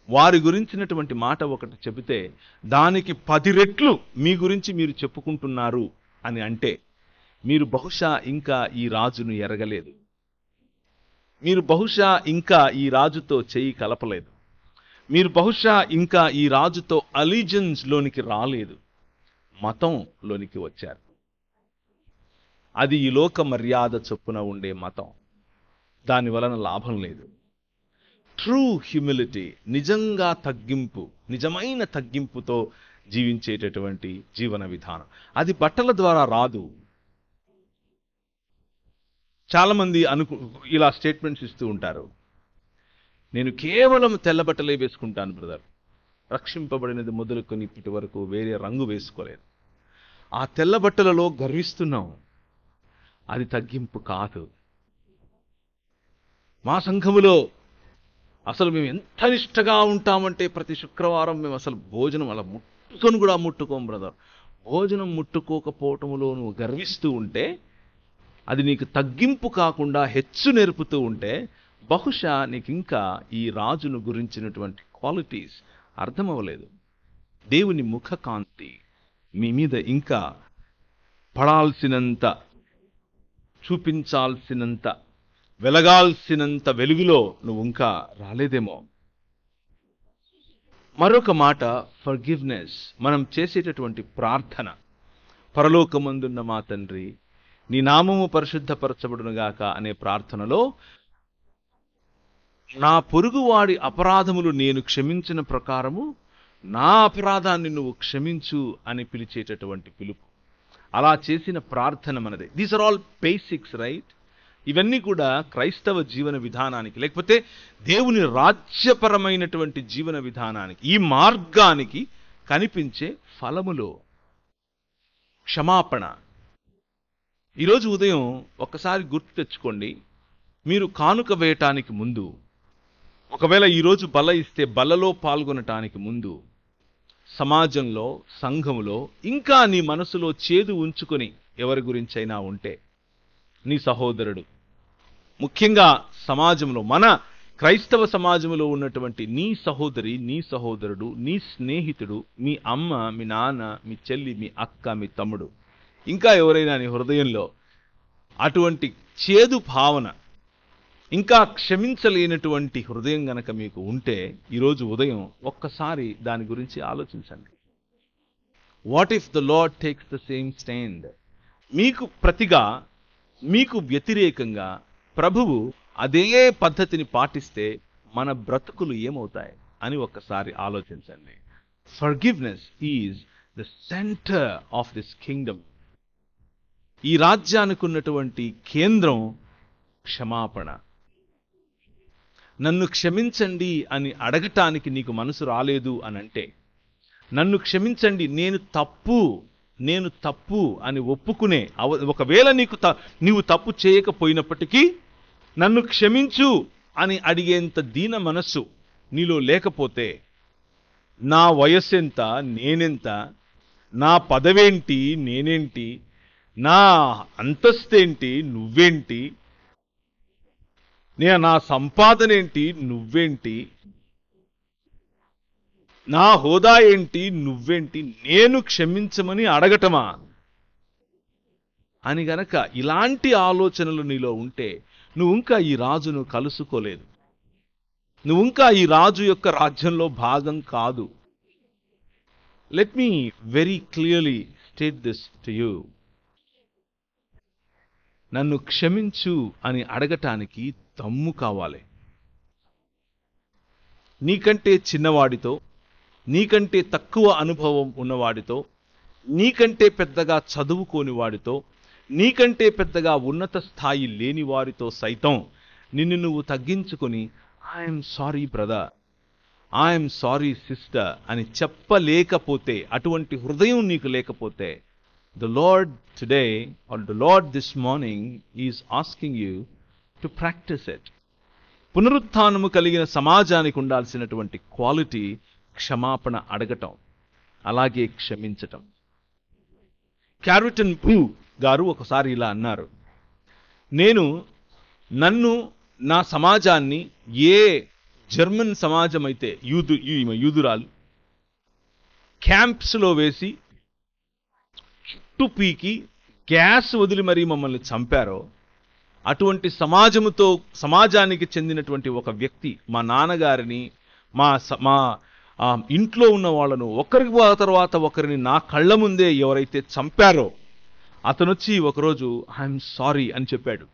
వారి గురించినటువంటి మాట ఒకటి చెబితే దానికి 10 రెట్లు మీ గురించి మీరు చెప్పుకుంటున్నారు అని అంటే, మీరు బహుశా ఇంకా ఈ రాజును ఎరగలేదు. మీరు బహుశా ఇంకా ఈ రాజుతో చెయ్యి కలపలేదు. మీరు బహుశా ఇంకా ఈ రాజుతో అలిజెన్స్ లోనికి రాలేదు, మతంలోనికి వచ్చారు. అది ఈ లోక మర్యాద చొప్పున ఉండే మతం. దాని వలన లాభం లేదు. ట్రూ హ్యూమిలిటీ, నిజంగా తగ్గింపు, నిజమైన తగ్గింపుతో జీవించేటటువంటి జీవన విధానం, అది బట్టల ద్వారా రాదు. చాలామంది ఇలా స్టేట్మెంట్స్ ఇస్తూ ఉంటారు, నేను కేవలం తెల్ల బట్టలే వేసుకుంటాను బ్రదర్, రక్షింపబడినది మొదలుకొని ఇప్పటి వరకు వేరే రంగు వేసుకోలేదు. ఆ తెల్ల బట్టలలో గర్విస్తున్నాం, అది తగ్గింపు కాదు. మా సంఘములో అసలు మేము ఎంత నిష్టగా ఉంటామంటే ప్రతి శుక్రవారం మేము అసలు భోజనం అలా ముట్టుకొని కూడా ముట్టుకోం బ్రదర్. భోజనం ముట్టుకోకపోవటంలో నువ్వు గర్విస్తూ ఉంటే, అది నీకు తగ్గింపు కాకుండా హెచ్చు నేర్పుతూ ఉంటే, బహుశా నీకు ఇంకా ఈ రాజును గురించినటువంటి క్వాలిటీస్ అర్థమవ్వలేదు. దేవుని ముఖకాంతి మీ మీద ఇంకా పడాల్సినంత, చూపించాల్సినంత, వెలగాల్సినంత వెలుగులో నువ్వు ఇంకా రాలేదేమో. మరొక మాట ఫర్గివ్నెస్. మనం చేసేటటువంటి ప్రార్థన, పరలోకమందున్న మా తండ్రి నీ నామము పరిశుద్ధపరచబడునుగాక అనే ప్రార్థనలో, నా పొరుగువాడి అపరాధములు నేను క్షమించిన ప్రకారము నా అపరాధాన్ని నువ్వు క్షమించు అని పిలిచేటటువంటి పిలుపు. అలా చేసిన ప్రార్థన మనదే. These are all basics, right? ఇవన్నీ కూడా క్రైస్తవ జీవన విధానానికి, లేకపోతే దేవుని రాజ్యపరమైనటువంటి జీవన విధానానికి, ఈ మార్గానికి కనిపించే ఫలములో క్షమాపణ. ఈరోజు ఉదయం ఒక్కసారి గుర్తు తెచ్చుకోండి, మీరు కానుక వేయటానికి ముందు, ఒకవేళ ఈరోజు బల్ల ఇస్తే బల్లలో పాల్గొనటానికి ముందు, సమాజంలో, సంఘములో ఇంకా నీ మనసులో చేదు ఉంచుకొని ఎవరి గురించైనా ఉంటే, నీ సహోదరుడు, ముఖ్యంగా సమాజంలో, మన క్రైస్తవ సమాజంలో ఉన్నటువంటి నీ సహోదరి, నీ సహోదరుడు, నీ స్నేహితుడు, మీ అమ్మ, మీ నాన్న, మీ చెల్లి, మీ అక్క, మీ తమ్ముడు, ఇంకా ఎవరైనా నీ హృదయంలో అటువంటి చేదు భావన, ఇంకా క్షమించలేనటువంటి హృదయం గనక మీకు ఉంటే, ఈరోజు ఉదయం ఒక్కసారి దాని గురించి ఆలోచించండి. What if the lord takes the same stand? మీకు ప్రతిగా, మీకు వ్యతిరేకంగా ప్రభువు అదే పద్ధతిని పాటిస్తే మన బ్రతుకులు ఏమవుతాయి అని ఒక్కసారి ఆలోచించండి. Forgiveness is the centre of this Kingdom. ఈ రాజ్యానికి ఉన్నటువంటి కేంద్రం క్షమాపణ. నన్ను క్షమించండి అని అడగటానికి నీకు మనసు రాలేదు అనంటే, నన్ను క్షమించండి, నేను తప్పు అని ఒప్పుకునే, ఒకవేళ నీవు తప్పు చేయకపోయినప్పటికీ నన్ను క్షమించు అని అడిగేంత దీన మనస్సు నీలో లేకపోతే, నా వయస్సెంత, నేనెంత, నా పదవేంటి, నేనేంటి, నా అంతస్తేంటి, నువ్వేంటి, నా సంపాదన ఏంటి, నువ్వేంటి, నా హోదా ఏంటి, నువ్వేంటి, నేను క్షమించమని అడగటమా అని గనక ఇలాంటి ఆలోచనలు నీలో ఉంటే, నువ్వు ఇంకా ఈ రాజును కలుసుకోలేదు. నువ్వు ఇంకా ఈ రాజు యొక్క రాజ్యంలో భాగం కాదు. Let me very clearly state this to you. నన్ను క్షమించు అని అడగటానికి దమ్ము కావాలి. నీకంటే చిన్నవాడితో, నీకంటే తక్కువ అనుభవం ఉన్నవాడితో, నీకంటే పెద్దగా చదువుకోని వాడితో, నీకంటే పెద్దగా ఉన్నత స్థాయి లేని వారితో సైతం నిన్ను నువ్వు తగ్గించుకొని I'm sorry brother, I'm sorry sister అని చెప్పలేకపోతే, అటువంటి హృదయం నీకు లేకపోతే, the Lord today or the Lord this morning is asking you to practice it. పునరుత్థానము కలిగిన సమాజానికి ఉండాల్సినటువంటి క్వాలిటీ క్షమాపణ అడగటం, అలాగే క్షమించటం. క్యారిటన్ బ్రూ గారు ఒకసారి ఇలా అన్నారు, నన్ను నా సమాజాన్ని ఏ జర్మన్ సమాజం అయితే యూదురాలు క్యాంప్స్లో వేసి చుట్టు పీకి గ్యాస్ వదిలి మరీ మమ్మల్ని చంపారో, అటువంటి సమాజానికి చెందినటువంటి ఒక వ్యక్తి మా నాన్నగారిని, మా ఇంట్లో ఉన్న వాళ్ళను ఒకరి తర్వాత ఒకరిని నా కళ్ళ ముందే ఎవరైతే చంపారో అతనొచ్చి ఒకరోజు ఐఎమ్ సారీ అని చెప్పాడు.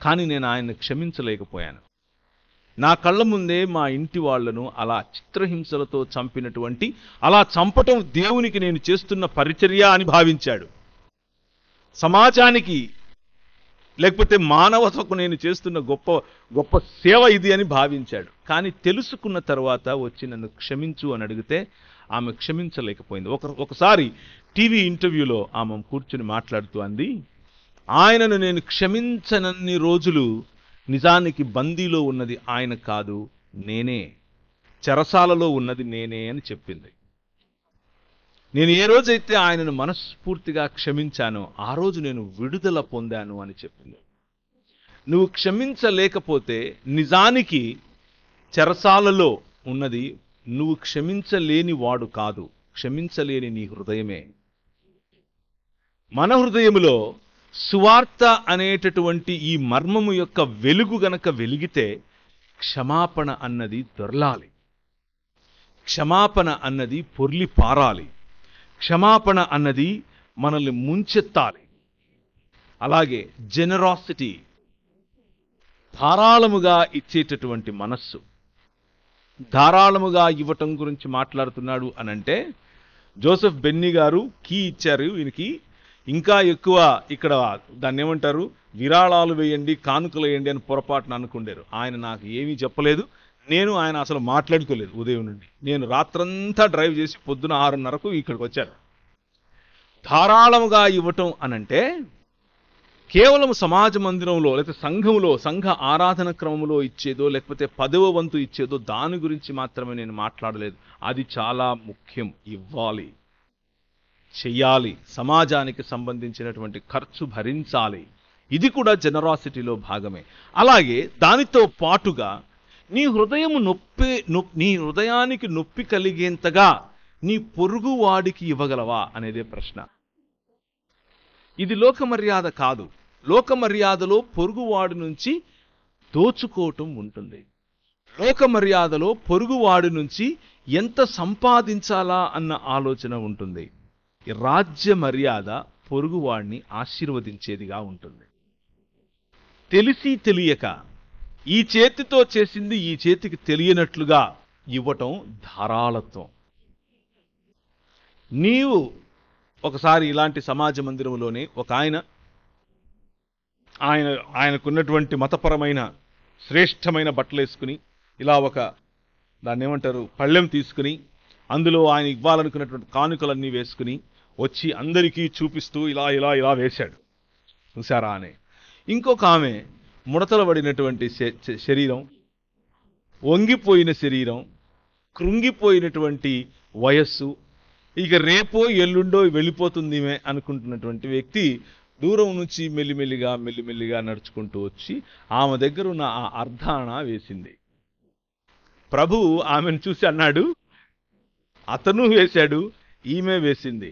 కానీ నేను ఆయన్ని క్షమించలేకపోయాను. నా కళ్ళ ముందే మా ఇంటి వాళ్లను అలా చిత్రహింసలతో చంపినటువంటి, అలా చంపటం దేవునికి నేను చేస్తున్న పరిచర్య అని భావించాడు. సమాజానికి లేకపోతే మానవతకు నేను చేస్తున్న గొప్ప గొప్ప సేవ ఇది అని భావించాడు. కానీ తెలుసుకున్న తర్వాత వచ్చి నన్ను క్షమించు అని అడిగితే ఆమె క్షమించలేకపోయింది. ఒకసారి టీవీ ఇంటర్వ్యూలో ఆమె కూర్చుని మాట్లాడుతూ అంది, ఆయనను నేను క్షమించనన్ని రోజులు నిజానికి బందీలో ఉన్నది ఆయన కాదు, నేనే, చెరసాలలో ఉన్నది నేనే అని చెప్పింది. నేను ఏ రోజైతే ఆయనను మనస్ఫూర్తిగా క్షమించానో ఆ రోజు నేను విడుదల పొందాను అని చెప్పింది. నువ్వు క్షమించలేకపోతే నిజానికి చెరసాలలో ఉన్నది నువ్వు క్షమించలేని వాడు కాదు, క్షమించలేని నీ హృదయమే. మన హృదయములో సువార్త అనేటటువంటి ఈ మర్మము యొక్క వెలుగు గనక వెలిగితే క్షమాపణ అన్నది దొర్లాలి, క్షమాపణ అన్నది పొర్లి పారాలి, క్షమాపణ అన్నది మనల్ని ముంచెత్తాలి. అలాగే జెనరాసిటీ, ధారాళముగా ఇచ్చేటటువంటి మనస్సు. ధారాళముగా ఇవ్వటం గురించి మాట్లాడుతున్నాడు అనంటే, జోసెఫ్ బెన్నీ గారు కీ ఇచ్చారు ఈయనకి, ఇంకా ఎక్కువ ఇక్కడ దాన్ని ఏమంటారు, విరాళాలు వేయండి, కానుకలు వేయండి అని పొరపాటున అనుకుండారు. ఆయన నాకు ఏమీ చెప్పలేదు, ఆయన అసలు మాట్లాడుకోలేదు ఉదయం నుండి. నేను రాత్రంతా డ్రైవ్ చేసి పొద్దున 6:30కు ఇక్కడికి వచ్చాను. ధారాళముగా ఇవ్వటం అనంటే కేవలం సమాజ మందిరంలో లేకపోతే సంఘంలో, సంఘ ఆరాధన క్రమంలో ఇచ్చేదో లేకపోతే 10వ వంతు ఇచ్చేదో దాని గురించి మాత్రమే నేను మాట్లాడలేదు. అది చాలా ముఖ్యం, ఇవ్వాలి, చెయ్యాలి, సమాజానికి సంబంధించినటువంటి ఖర్చు భరించాలి. ఇది కూడా జనరాసిటీలో భాగమే. అలాగే దానితో పాటుగా నీ హృదయానికి నొప్పి కలిగేంతగా నీ పొరుగు వాడికి ఇవ్వగలవా అనేదే ప్రశ్న. ఇది లోకమర్యాద కాదు. లోకమర్యాదలో పొరుగువాడి నుంచి దోచుకోవటం ఉంటుంది. లోకమర్యాదలో పొరుగువాడి నుంచి ఎంత సంపాదించాలా అన్న ఆలోచన ఉంటుంది. రాజ్య మర్యాద పొరుగువాడిని ఆశీర్వదించేదిగా ఉంటుంది. తెలిసి తెలియక ఈ చేతితో చేసింది ఈ చేతికి తెలియనట్లుగా ఇవ్వటం ధారాళత్వం. నీవు ఒకసారి ఇలాంటి సమాజ మందిరంలోనే ఒక ఆయనకున్నటువంటి మతపరమైన శ్రేష్టమైన బట్టలు వేసుకుని ఇలా ఒక దాన్ని ఏమంటారు పళ్ళెం తీసుకుని అందులో ఆయన ఇవ్వాలనుకున్నటువంటి కానుకలన్నీ వేసుకుని వచ్చి అందరికీ చూపిస్తూ ఇలా ఇలా ఇలా వేశాడు. చూసారా అని. ఇంకొక ఆమె ముడతలు పడినటువంటి శరీరం, వంగిపోయిన శరీరం, కృంగిపోయినటువంటి వయస్సు, ఇక రేపో ఎల్లుండో వెళ్ళిపోతుంది అనుకుంటున్నటువంటి వ్యక్తి దూరం నుంచి మెల్లిమెల్లిగా నడుచుకుంటూ వచ్చి ఆమె దగ్గర ఉన్న ఆ అర్ధాన వేసింది. ప్రభువు ఆమెను చూసి అన్నాడు, అతను వేశాడు, ఈమె వేసింది,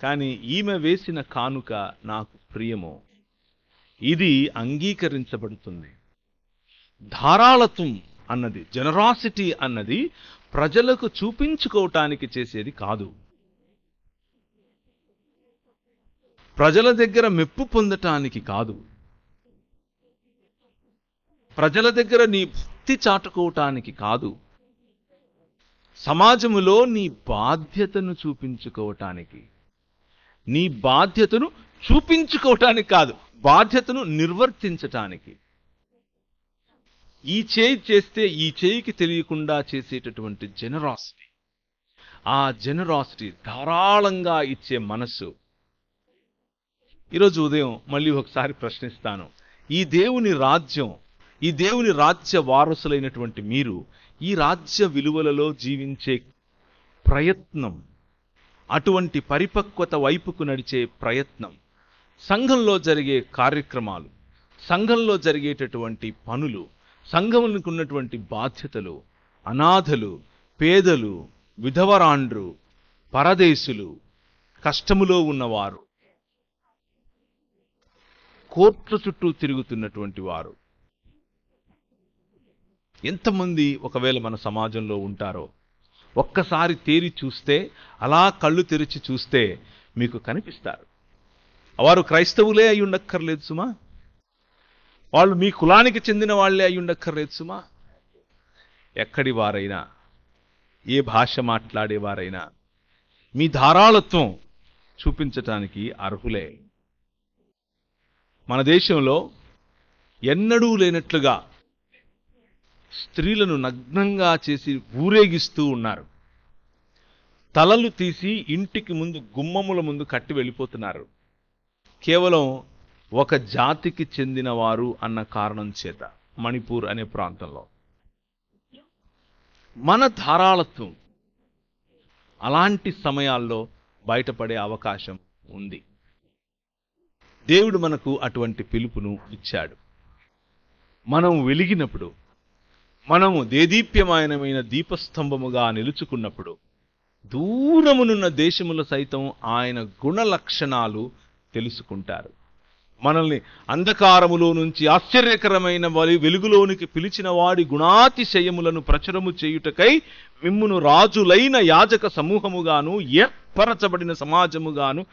కానీ ఈమె వేసిన కానుక నాకు ప్రియము. ఇది అంగీకరించబడుతుంది. ధారాళత్వం అన్నది, జనరాసిటీ అన్నది ప్రజలకు చూపించుకోవటానికి చేసేది కాదు. ప్రజల దగ్గర మెప్పు పొందటానికి కాదు. ప్రజల దగ్గర నీ భక్తి చాటుకోవటానికి కాదు. సమాజములో నీ బాధ్యతను చూపించుకోవటానికి, నీ బాధ్యతను చూపించుకోవటానికి కాదు, బాధ్యతను నిర్వర్తించటానికి. ఈ చేయి చేస్తే ఈ చేయికి తెలియకుండా చేసేటటువంటి జనరాసిటీ, ఆ జనరాసిటీ, ధారాళంగా ఇచ్చే మనస్సు. ఈరోజు ఉదయం మళ్ళీ ఒకసారి ప్రశ్నిస్తాను. ఈ దేవుని రాజ్యం, ఈ దేవుని రాజ్య వారసులైనటువంటి మీరు ఈ రాజ్య విలువలలో జీవించే ప్రయత్నం, అటువంటి పరిపక్వత వైపుకు నడిచే ప్రయత్నం, సంఘంలో జరిగే కార్యక్రమాలు, సంఘంలో జరిగేటటువంటి పనులు, సంఘములకు ఉన్నటువంటి బాధ్యతలు, అనాథలు, పేదలు, విధవరాండ్రు, పరదేశులు, కష్టములో ఉన్నవారు, కోర్టుల చుట్టూ తిరుగుతున్నటువంటి వారు ఎంతమంది ఒకవేళ మన సమాజంలో ఉంటారో ఒక్కసారి తేరి చూస్తే, అలా కళ్ళు తెరిచి చూస్తే మీకు కనిపిస్తారు. వారు క్రైస్తవులే అయి ఉండక్కర్లేదు సుమా, వాళ్ళు మీ కులానికి చెందిన వాళ్ళే అయి ఉండక్కర్లేదు సుమా. ఎక్కడి వారైనా, ఏ భాష మాట్లాడేవారైనా మీ ధారాళత్వం చూపించటానికి అర్హులే. మన దేశంలో ఎన్నడూ లేనట్లుగా స్త్రీలను నగ్నంగా చేసి ఊరేగిస్తూ ఉన్నారు. తలలు తీసి ఇంటికి ముందు, గుమ్మముల ముందు కట్టి వెళ్ళిపోతున్నారు. కేవలం ఒక జాతికి చెందిన వారు అన్న కారణం చేత, మణిపూర్ అనే ప్రాంతంలో. మన ధారాళత్వం అలాంటి సమయాల్లో బయటపడే అవకాశం ఉంది. దేవుడు మనకు అటువంటి పిలుపును ఇచ్చాడు. మనం వెలిగినప్పుడు, మనము దేదీప్యమానమైన దీపస్తంభముగా నిలుచుకున్నప్పుడు, దూరమునున్న దేశముల సైతం ఆయన గుణ లక్షణాలు తెలుసుకుంటారు. మనల్ని అంధకారములో నుంచి ఆశ్చర్యకరమైన వెలుగులోనికి పిలిచిన వాడి గుణాతిశయములను ప్రచురము చేయుటకై మిమ్మును రాజులైన యాజక సమూహముగాను, ఏర్పరచబడిన సమాజముగాను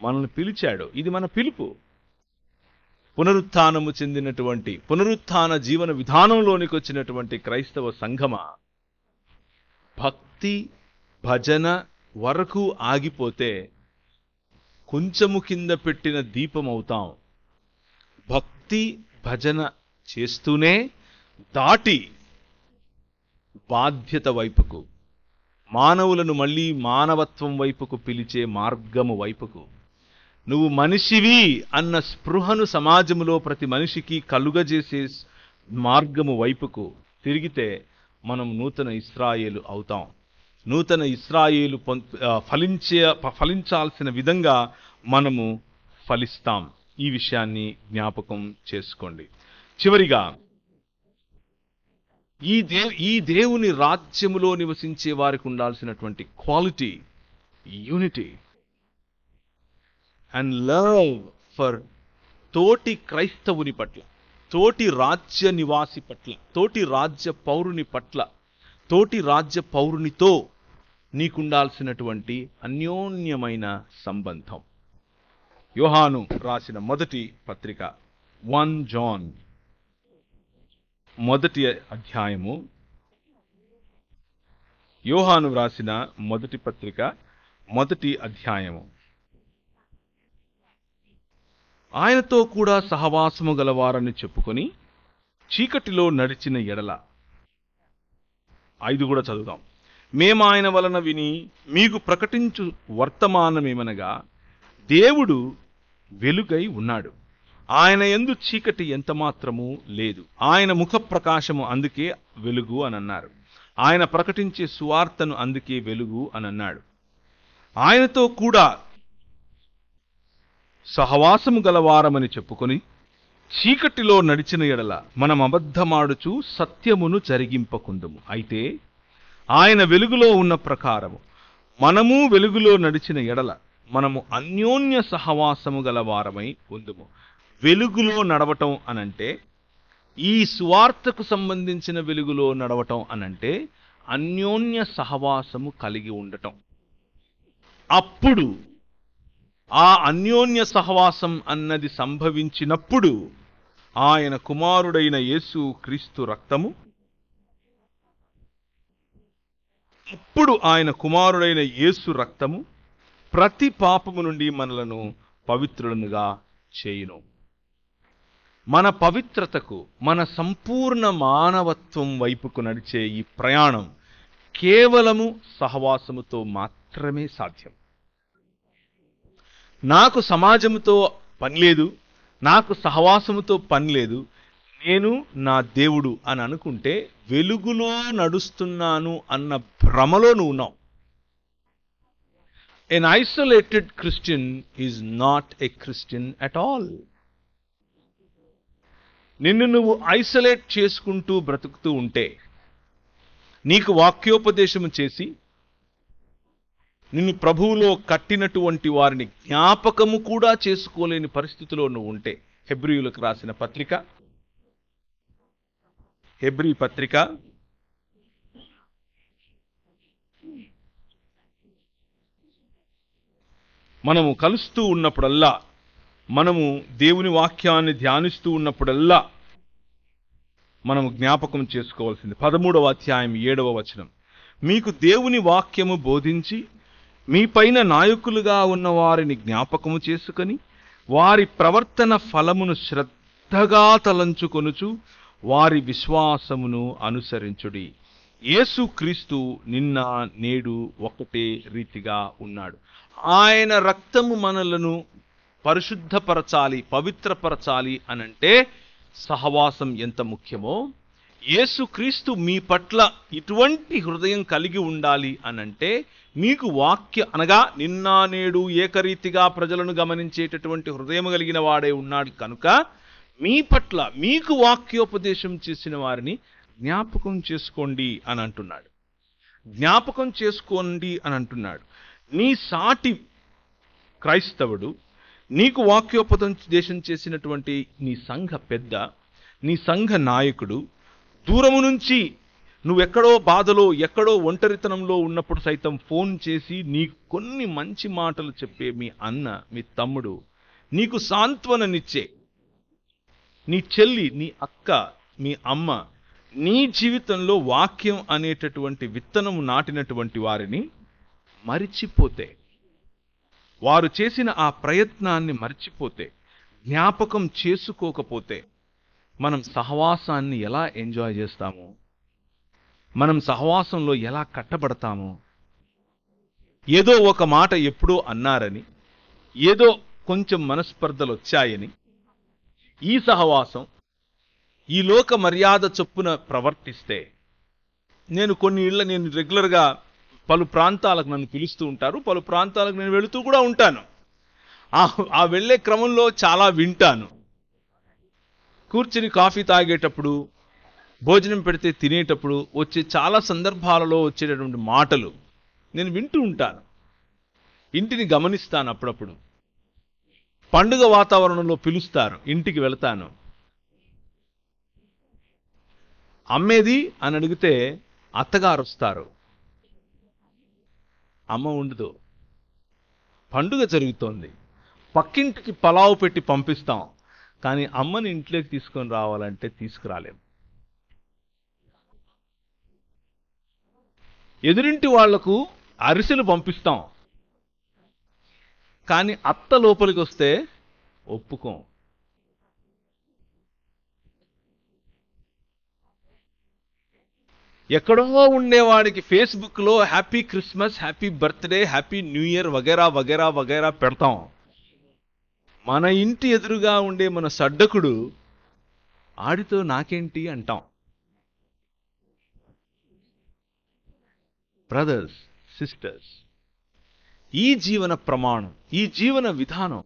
మనల్ని పిలిచాడు. ఇది మన పిలుపు. పునరుత్థానము చెందినటువంటి, పునరుత్థాన జీవన విధానంలోనికి వచ్చినటువంటి క్రైస్తవ సంఘమా, భక్తి భజన వరకు ఆగిపోతే కొంచెము కింద పెట్టిన దీపం అవుతాం. భక్తి భజన చేస్తూనే దాటి బాధ్యత వైపుకు, మానవులను మళ్ళీ మానవత్వం వైపుకు పిలిచే మార్గము వైపుకు, నువ్వు మనిషివి అన్న స్పృహను సమాజములో ప్రతి మనిషికి కలుగజేసే మార్గము వైపుకు తిరిగితే మనం నూతన ఇశ్రాయేలు అవుతాం. నూతన ఇశ్రాయేలు ఫలించాల్సిన విధంగా మనము ఫలిస్తాం. ఈ విషయాన్ని జ్ఞాపకం చేసుకోండి. చివరిగా, ఈ దేవుని రాజ్యములో నివసించే వారికి ఉండాల్సినటువంటి quality, unity and love for తోటి క్రైస్తవుని పట్ల, తోటి రాజ్య నివాసి పట్ల, తోటి రాజ్య పౌరుని పట్ల, తోటి రాజ్య పౌరునితో నీకుండాల్సినటువంటి అన్యోన్యమైన సంబంధం. యోహాను రాసిన మొదటి పత్రిక 1 జాన్ మొదటి అధ్యాయము, యోహాను రాసిన మొదటి పత్రిక మొదటి అధ్యాయము. ఆయనతో కూడా సహవాసము గలవారని చెప్పుకొని చీకటిలో నడిచిన ఎడల, 5 కూడా చదువుదాం. మేమాయన వలన విని మీకు ప్రకటించు వర్తమానమేమనగా, దేవుడు వెలుగై ఉన్నాడు, ఆయన యందు చీకటి ఎంత మాత్రము లేదు, ఆయన ముఖ ప్రకాశము అందుకే వెలుగు అని అన్నారు, ఆయన ప్రకటించే సువార్తను అందుకే వెలుగు అని అన్నాడు. ఆయనతో కూడా సహవాసము గలవారమని చెప్పుకొని చీకటిలో నడిచిన ఎడల మనం అబద్ధమాడుచు సత్యమును జరిగింపకుందుము. అయితే ఆయన వెలుగులో ఉన్న ప్రకారము మనము వెలుగులో నడిచిన ఎడల మనము అన్యోన్య సహవాసము గలవారమై ఉందుము. వెలుగులో నడవటం అనంటే ఈ సువార్తకు సంబంధించిన వెలుగులో నడవటం అనంటే అన్యోన్య సహవాసము కలిగి ఉండటం. అప్పుడు ఆ అన్యోన్య సహవాసం అన్నది సంభవించినప్పుడు ఆయన కుమారుడైన యేసు క్రీస్తు రక్తము, అప్పుడు ఆయన కుమారుడైన యేసు రక్తము ప్రతి పాపము నుండి మనలను పవిత్రులనుగా చేయును. మన పవిత్రతకు, మన సంపూర్ణ మానవత్వం వైపుకు నడిచే ఈ ప్రయాణం కేవలము సహవాసముతో మాత్రమే సాధ్యం. నాకు సమాజముతో పని లేదు, నాకు సహవాసముతో పని లేదు, నేను నా దేవుడు అని అనుకుంటే వెలుగులో నడుస్తున్నాను అన్న భ్రమలో నువ్వు ఉన్నావు. An isolated Christian is not a Christian at all. నిన్ను నువ్వు ఐసోలేట్ చేసుకుంటూ బ్రతుకుతూ ఉంటే, నీకు వాక్యోపదేశము చేసి నిన్ను ప్రభువులో కట్టినటువంటి వారిని జ్ఞాపకము కూడా చేసుకోలేని పరిస్థితిలో నువ్వు ఉంటే, హెబ్రీయులకు రాసిన పత్రిక, హెబ్రీ పత్రిక 'మనము కలుస్తూ ఉన్నప్పుడల్లా, మనము దేవుని వాక్యాన్ని ధ్యానిస్తూ ఉన్నప్పుడల్లా మనము జ్ఞాపకం చేసుకోవాల్సింది 13వ అధ్యాయం 7వ వచనం. మీకు దేవుని వాక్యము బోధించి మీ పైన నాయకులుగా ఉన్న వారిని జ్ఞాపకము చేసుకొని వారి ప్రవర్తన ఫలమును శ్రద్ధగా తలంచుకొనుచు వారి విశ్వాసమును అనుసరించుడి. యేసుక్రీస్తు నిన్న నేడు ఒకటే రీతిగా ఉన్నాడు. ఆయన రక్తము మనలను పరిశుద్ధపరచాలి, పవిత్రపరచాలి అనంటే సహవాసం ఎంత ముఖ్యమో, యేసుక్రీస్తు మీ పట్ల ఇటువంటి హృదయం కలిగి ఉండాలి అనంటే మీకు వాక్య అనగా నిన్న నేడు ఏకరీతిగా ప్రజలను గమనించేటటువంటి హృదయం కలిగిన వాడే ఉన్నాడు కనుక మీ పట్ల మీకు వాక్యోపదేశం చేసిన వారిని జ్ఞాపకం చేసుకోండి అని అంటున్నాడు. జ్ఞాపకం చేసుకోండి అని అంటున్నాడు. నీ సాటి క్రైస్తవుడు, నీకు వాక్యోపదేశం చేసినటువంటి నీ సంఘ పెద్ద, నీ సంఘ నాయకుడు దూరము నుంచి నువ్వెక్కడో బాధలో, ఎక్కడో ఒంటరితనంలో ఉన్నప్పుడు సైతం ఫోన్ చేసి నీకు కొన్ని మంచి మాటలు చెప్పే మీ అన్న, మీ తమ్ముడు, నీకు సాంత్వననిచ్చే నీ చెల్లి, నీ అక్క, మీ అమ్మ, నీ జీవితంలో వాక్యం అనేటటువంటి విత్తనము నాటినటువంటి వారిని మరిచిపోతే, వారు చేసిన ఆ ప్రయత్నాన్ని మర్చిపోతే, జ్ఞాపకం చేసుకోకపోతే మనం సహవాసాన్ని ఎలా ఎంజాయ్ చేస్తాము? మనం సహవాసంలో ఎలా కట్టబడతాము? ఏదో ఒక మాట ఎప్పుడో అన్నారని, ఏదో కొంచెం మనస్పర్ధలు వచ్చాయని ఈ సహవాసం ఈ లోక మర్యాద చొప్పున ప్రవర్తిస్తే, నేను రెగ్యులర్గా పలు ప్రాంతాలకు నన్ను పిలుస్తూ ఉంటారు, పలు ప్రాంతాలకు నేను వెళుతూ కూడా ఉంటాను. ఆ వెళ్ళే క్రమంలో చాలా వింటాను. కూర్చుని కాఫీ తాగేటప్పుడు, భోజనం పెడితే తినేటప్పుడు వచ్చే చాలా సందర్భాలలో వచ్చేటటువంటి మాటలు నేను వింటూ ఉంటాను. ఇంటిని గమనిస్తాను. అప్పుడప్పుడు పండుగ వాతావరణంలో పిలుస్తారు, ఇంటికి వెళతాను. అమ్మేది అని అడిగితే అత్తగారు వస్తారు, అమ్మ ఉండదు. పండుగ జరుగుతోంది, పక్కింటికి పలావు పెట్టి పంపిస్తాం, కానీ అమ్మని ఇంట్లోకి తీసుకొని రావాలంటే తీసుకురాలేం. ఎదురింటి వాళ్లకు అరిసెలు పంపిస్తాం, కానీ అత్త లోపలికి వస్తే ఒప్పుకోం. ఎక్కడో ఉండేవాడికి ఫేస్బుక్లో happy Christmas, happy birthday, happy new year వగేరా వగేరా వగేరా పెడతాం. మన ఇంటి ఎదురుగా ఉండే మన సడ్డకుడు ఆడితో నాకేంటి అంటాం. బ్రదర్స్, సిస్టర్స్, ఈ జీవన ప్రమాణం, ఈ జీవన విధానం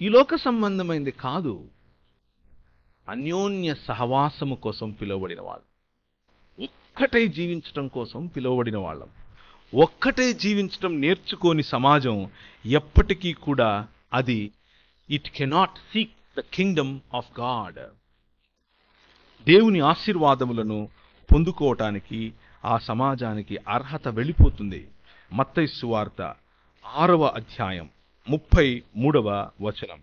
ఈ లోక సంబంధమైంది కాదు. అన్యోన్య సహవాసము కోసం పిలువబడిన వాళ్ళు, ఒక్కటే జీవించటం కోసం పిలువబడిన వాళ్ళం. ఒక్కటే జీవించటం నేర్చుకోని సమాజం ఎప్పటికీ కూడా అది it cannot seek the Kingdom of God. దేవుని ఆశీర్వాదములను పొందుకోవటానికి ఆ సమాజానికి అర్హత వెళ్ళిపోతుంది. మత్తయి సువార్త 6వ అధ్యాయం 33వ వచనం.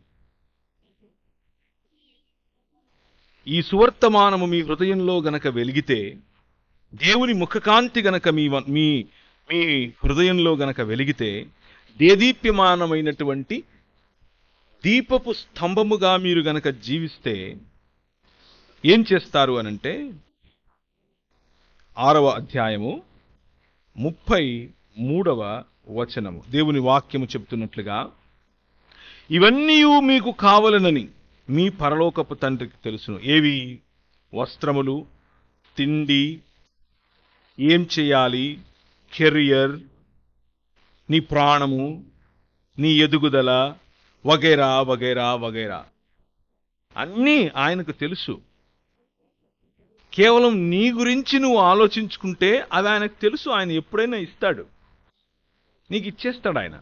ఈ సువర్తమానము మీ హృదయంలో గనక వెలిగితే, దేవుని ముఖకాంతి గనక మీ హృదయంలో గనక వెలిగితే, దేదీప్యమానమైనటువంటి దీపపు స్తంభముగా మీరు గనక జీవిస్తే ఏం చేస్తారు అనంటే, 6వ అధ్యాయము 33వ వచనము దేవుని వాక్యము చెప్తున్నట్లుగా, ఇవన్నీ మీకు కావలనని మీ పరలోకపు తండ్రికి తెలుసును. ఏవి? వస్త్రములు, తిండి, ఏం చేయాలి, కెరియర్, నీ ప్రాణము, నీ ఎదుగుదల, వగైరా వగైరా వగైరా అన్నీ ఆయనకు తెలుసు. కేవలం నీ గురించి నువ్వు ఆలోచించుకుంటే అవి ఆయనకు తెలుసు. ఆయన ఎప్పుడైనా ఇస్తాడు, నీకు ఇచ్చేస్తాడు ఆయన.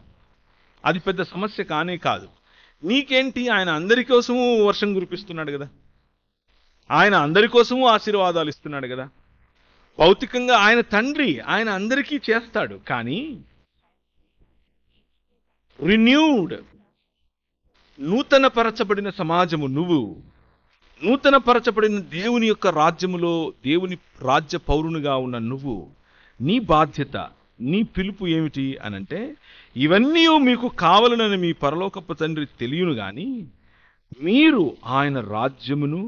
అది పెద్ద సమస్య కానే కాదు. నీకేంటి? ఆయన అందరి కోసము వర్షం కురిపిస్తున్నాడు కదా, ఆయన అందరి కోసము ఆశీర్వాదాలు ఇస్తున్నాడు కదా. భౌతికంగా ఆయన తండ్రి, ఆయన అందరికీ చేస్తాడు. కానీ రిన్యూడ్, నూతనపరచబడిన సమాజము నువ్వు, నూతనపరచబడిన దేవుని యొక్క రాజ్యములో దేవుని రాజ్య పౌరునిగా ఉన్న నువ్వు, నీ బాధ్యత, నీ పిలుపు ఏమిటి అనంటే, ఇవన్నీ మీకు కావాలనని మీ పరలోకపు తండ్రి తెలియను గాని మీరు ఆయన రాజ్యమును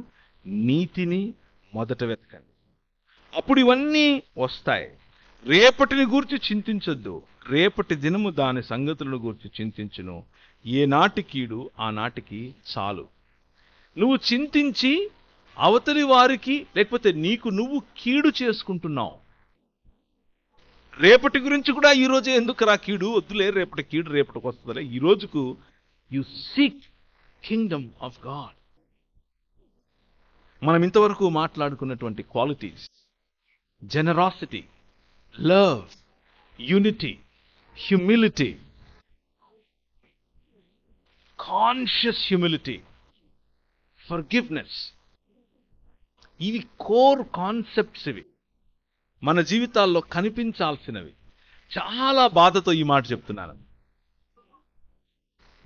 నీతిని మొదట వెతకండి, అప్పుడు ఇవన్నీ వస్తాయి. రేపటిని గూర్చి చింతించొద్దు, రేపటి దినము దాని సంగతులను గూర్చి చింతించును. ఏ నాటి కీడు ఆ నాటికి చాలు. నువ్వు చింతించి అవతలి వారికి లేకపోతే నీకు నువ్వు కీడు చేసుకుంటున్నావు. రేపటి గురించి కూడా ఈ రోజే ఎందుకు రా కీడు, వద్దులే, రేపటి కీడు రేపటికి వస్తుందిలే. ఈ రోజుకు you seek kingdom of God. మనం ఇంతవరకు మాట్లాడుకున్నటువంటి qualities, generosity, love, unity, humility, conscious humility, forgiveness, ఇవి కోర్ కాన్సెప్ట్స్. ఇవి మన జీవితాల్లో కనిపించాల్సినవి. చాలా బాధతో ఈ మాట చెప్తున్నాను.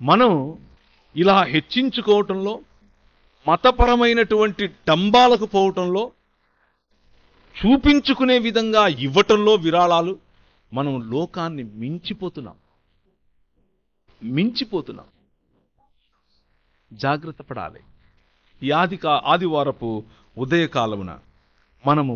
మనం ఇలా హెచ్చించుకోవటంలో, మతపరమైనటువంటి డంబాలకు పోవటంలో, చూపించుకునే విధంగా ఇవ్వటంలో విరాళాలు, మనం లోకాన్ని మించిపోతున్నాం. జాగ్రత్త పడాలి. ఈ ఆదివారపు ఉదయకాలమున మనము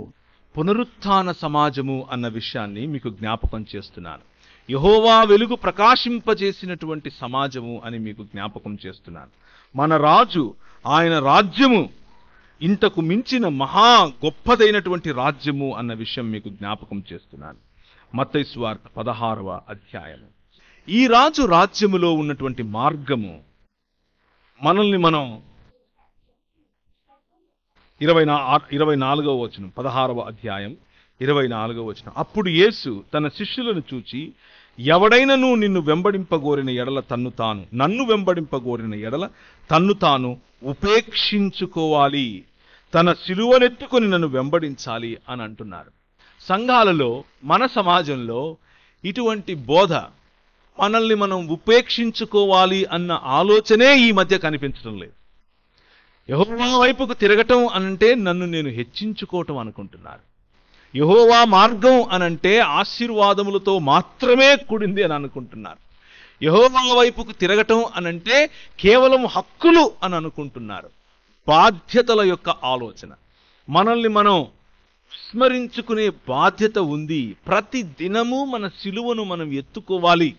పునరుత్థాన సమాజము అన్న విషయాన్ని మీకు జ్ఞాపకం చేస్తున్నాను. యెహోవా వెలుగు ప్రకాశింపజేసినటువంటి సమాజము అని మీకు జ్ఞాపకం చేస్తున్నాను. మన రాజు, ఆయన రాజ్యము ఇంతకు మించిన మహా గొప్పదైనటువంటి రాజ్యము అన్న విషయం మీకు జ్ఞాపకం చేస్తున్నాను. మత్తయి సువార్త 16వ అధ్యాయం. ఈ రాజు రాజ్యములో ఉన్నటువంటి మార్గము మనల్ని మనం 24వ వచనం, 16వ అధ్యాయం 24వ వచనం. అప్పుడు యేసు తన శిష్యులను చూచి, ఎవడైనను నిన్ను వెంబడింపగోరిన ఎడల నన్ను వెంబడింపగోరిన ఎడల తన్ను తాను ఉపేక్షించుకోవాలి, తన సిలువనెత్తుకొని నన్ను వెంబడించాలి అని అంటున్నారు. సంఘాలలో, మన సమాజంలో ఇటువంటి బోధ, మనల్ని మనం ఉపేక్షించుకోవాలి అన్న ఆలోచనే ఈ మధ్య కనిపించడం లేదు. యెహోవా వైపుకు తిరగటం అనంటే నన్ను నేను హెచ్చించుకోవటం అనుకుంటున్నారు. యెహోవా మార్గం అనంటే ఆశీర్వాదములతో మాత్రమే కూడింది అని అనుకుంటున్నారు. యెహోవా వైపుకు తిరగటం అనంటే కేవలం హక్కులు అని అనుకుంటున్నారు. బాధ్యతల యొక్క ఆలోచన, మనల్ని మనం విస్మరించుకునే బాధ్యత ఉంది. ప్రతి దినము మన సిలువను మనం ఎత్తుకోవాలి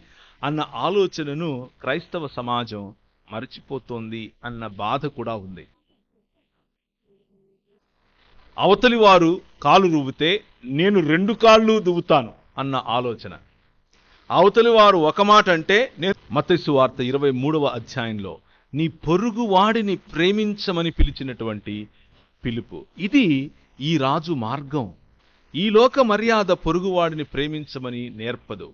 అన్న ఆలోచనను క్రైస్తవ సమాజం మరచిపోతోంది అన్న బాధ కూడా ఉంది. అవతలి వారు కాలు రువ్వితే నేను 2 కాళ్ళు దువ్వుతాను అన్న ఆలోచన. అవతలి వారు ఒక మాట అంటే నేను మత్తయి సువార్త 23వ అధ్యాయంలో నీ పొరుగు వాడిని ప్రేమించమని పిలిచినటువంటి పిలుపు. ఇది ఈ రాజు మార్గం. ఈ లోక మర్యాద పొరుగువాడిని ప్రేమించమని నేర్పదు.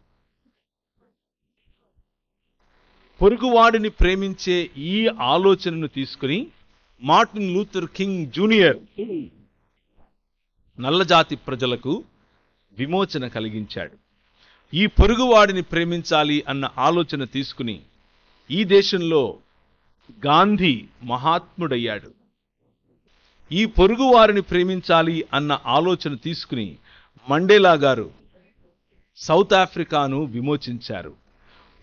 పొరుగువాడిని ప్రేమించే ఈ ఆలోచనను తీసుకుని మార్టిన్ లూథర్ కింగ్ జూనియర్ నల్లజాతి ప్రజలకు విమోచన కలిగించాడు. ఈ పొరుగువాడిని ప్రేమించాలి అన్న ఆలోచన తీసుకుని ఈ దేశంలో గాంధీ మహాత్ముడయ్యాడు. ఈ పొరుగువారిని ప్రేమించాలి అన్న ఆలోచన తీసుకుని మండేలా గారు సౌత్ ఆఫ్రికాను విమోచించారు.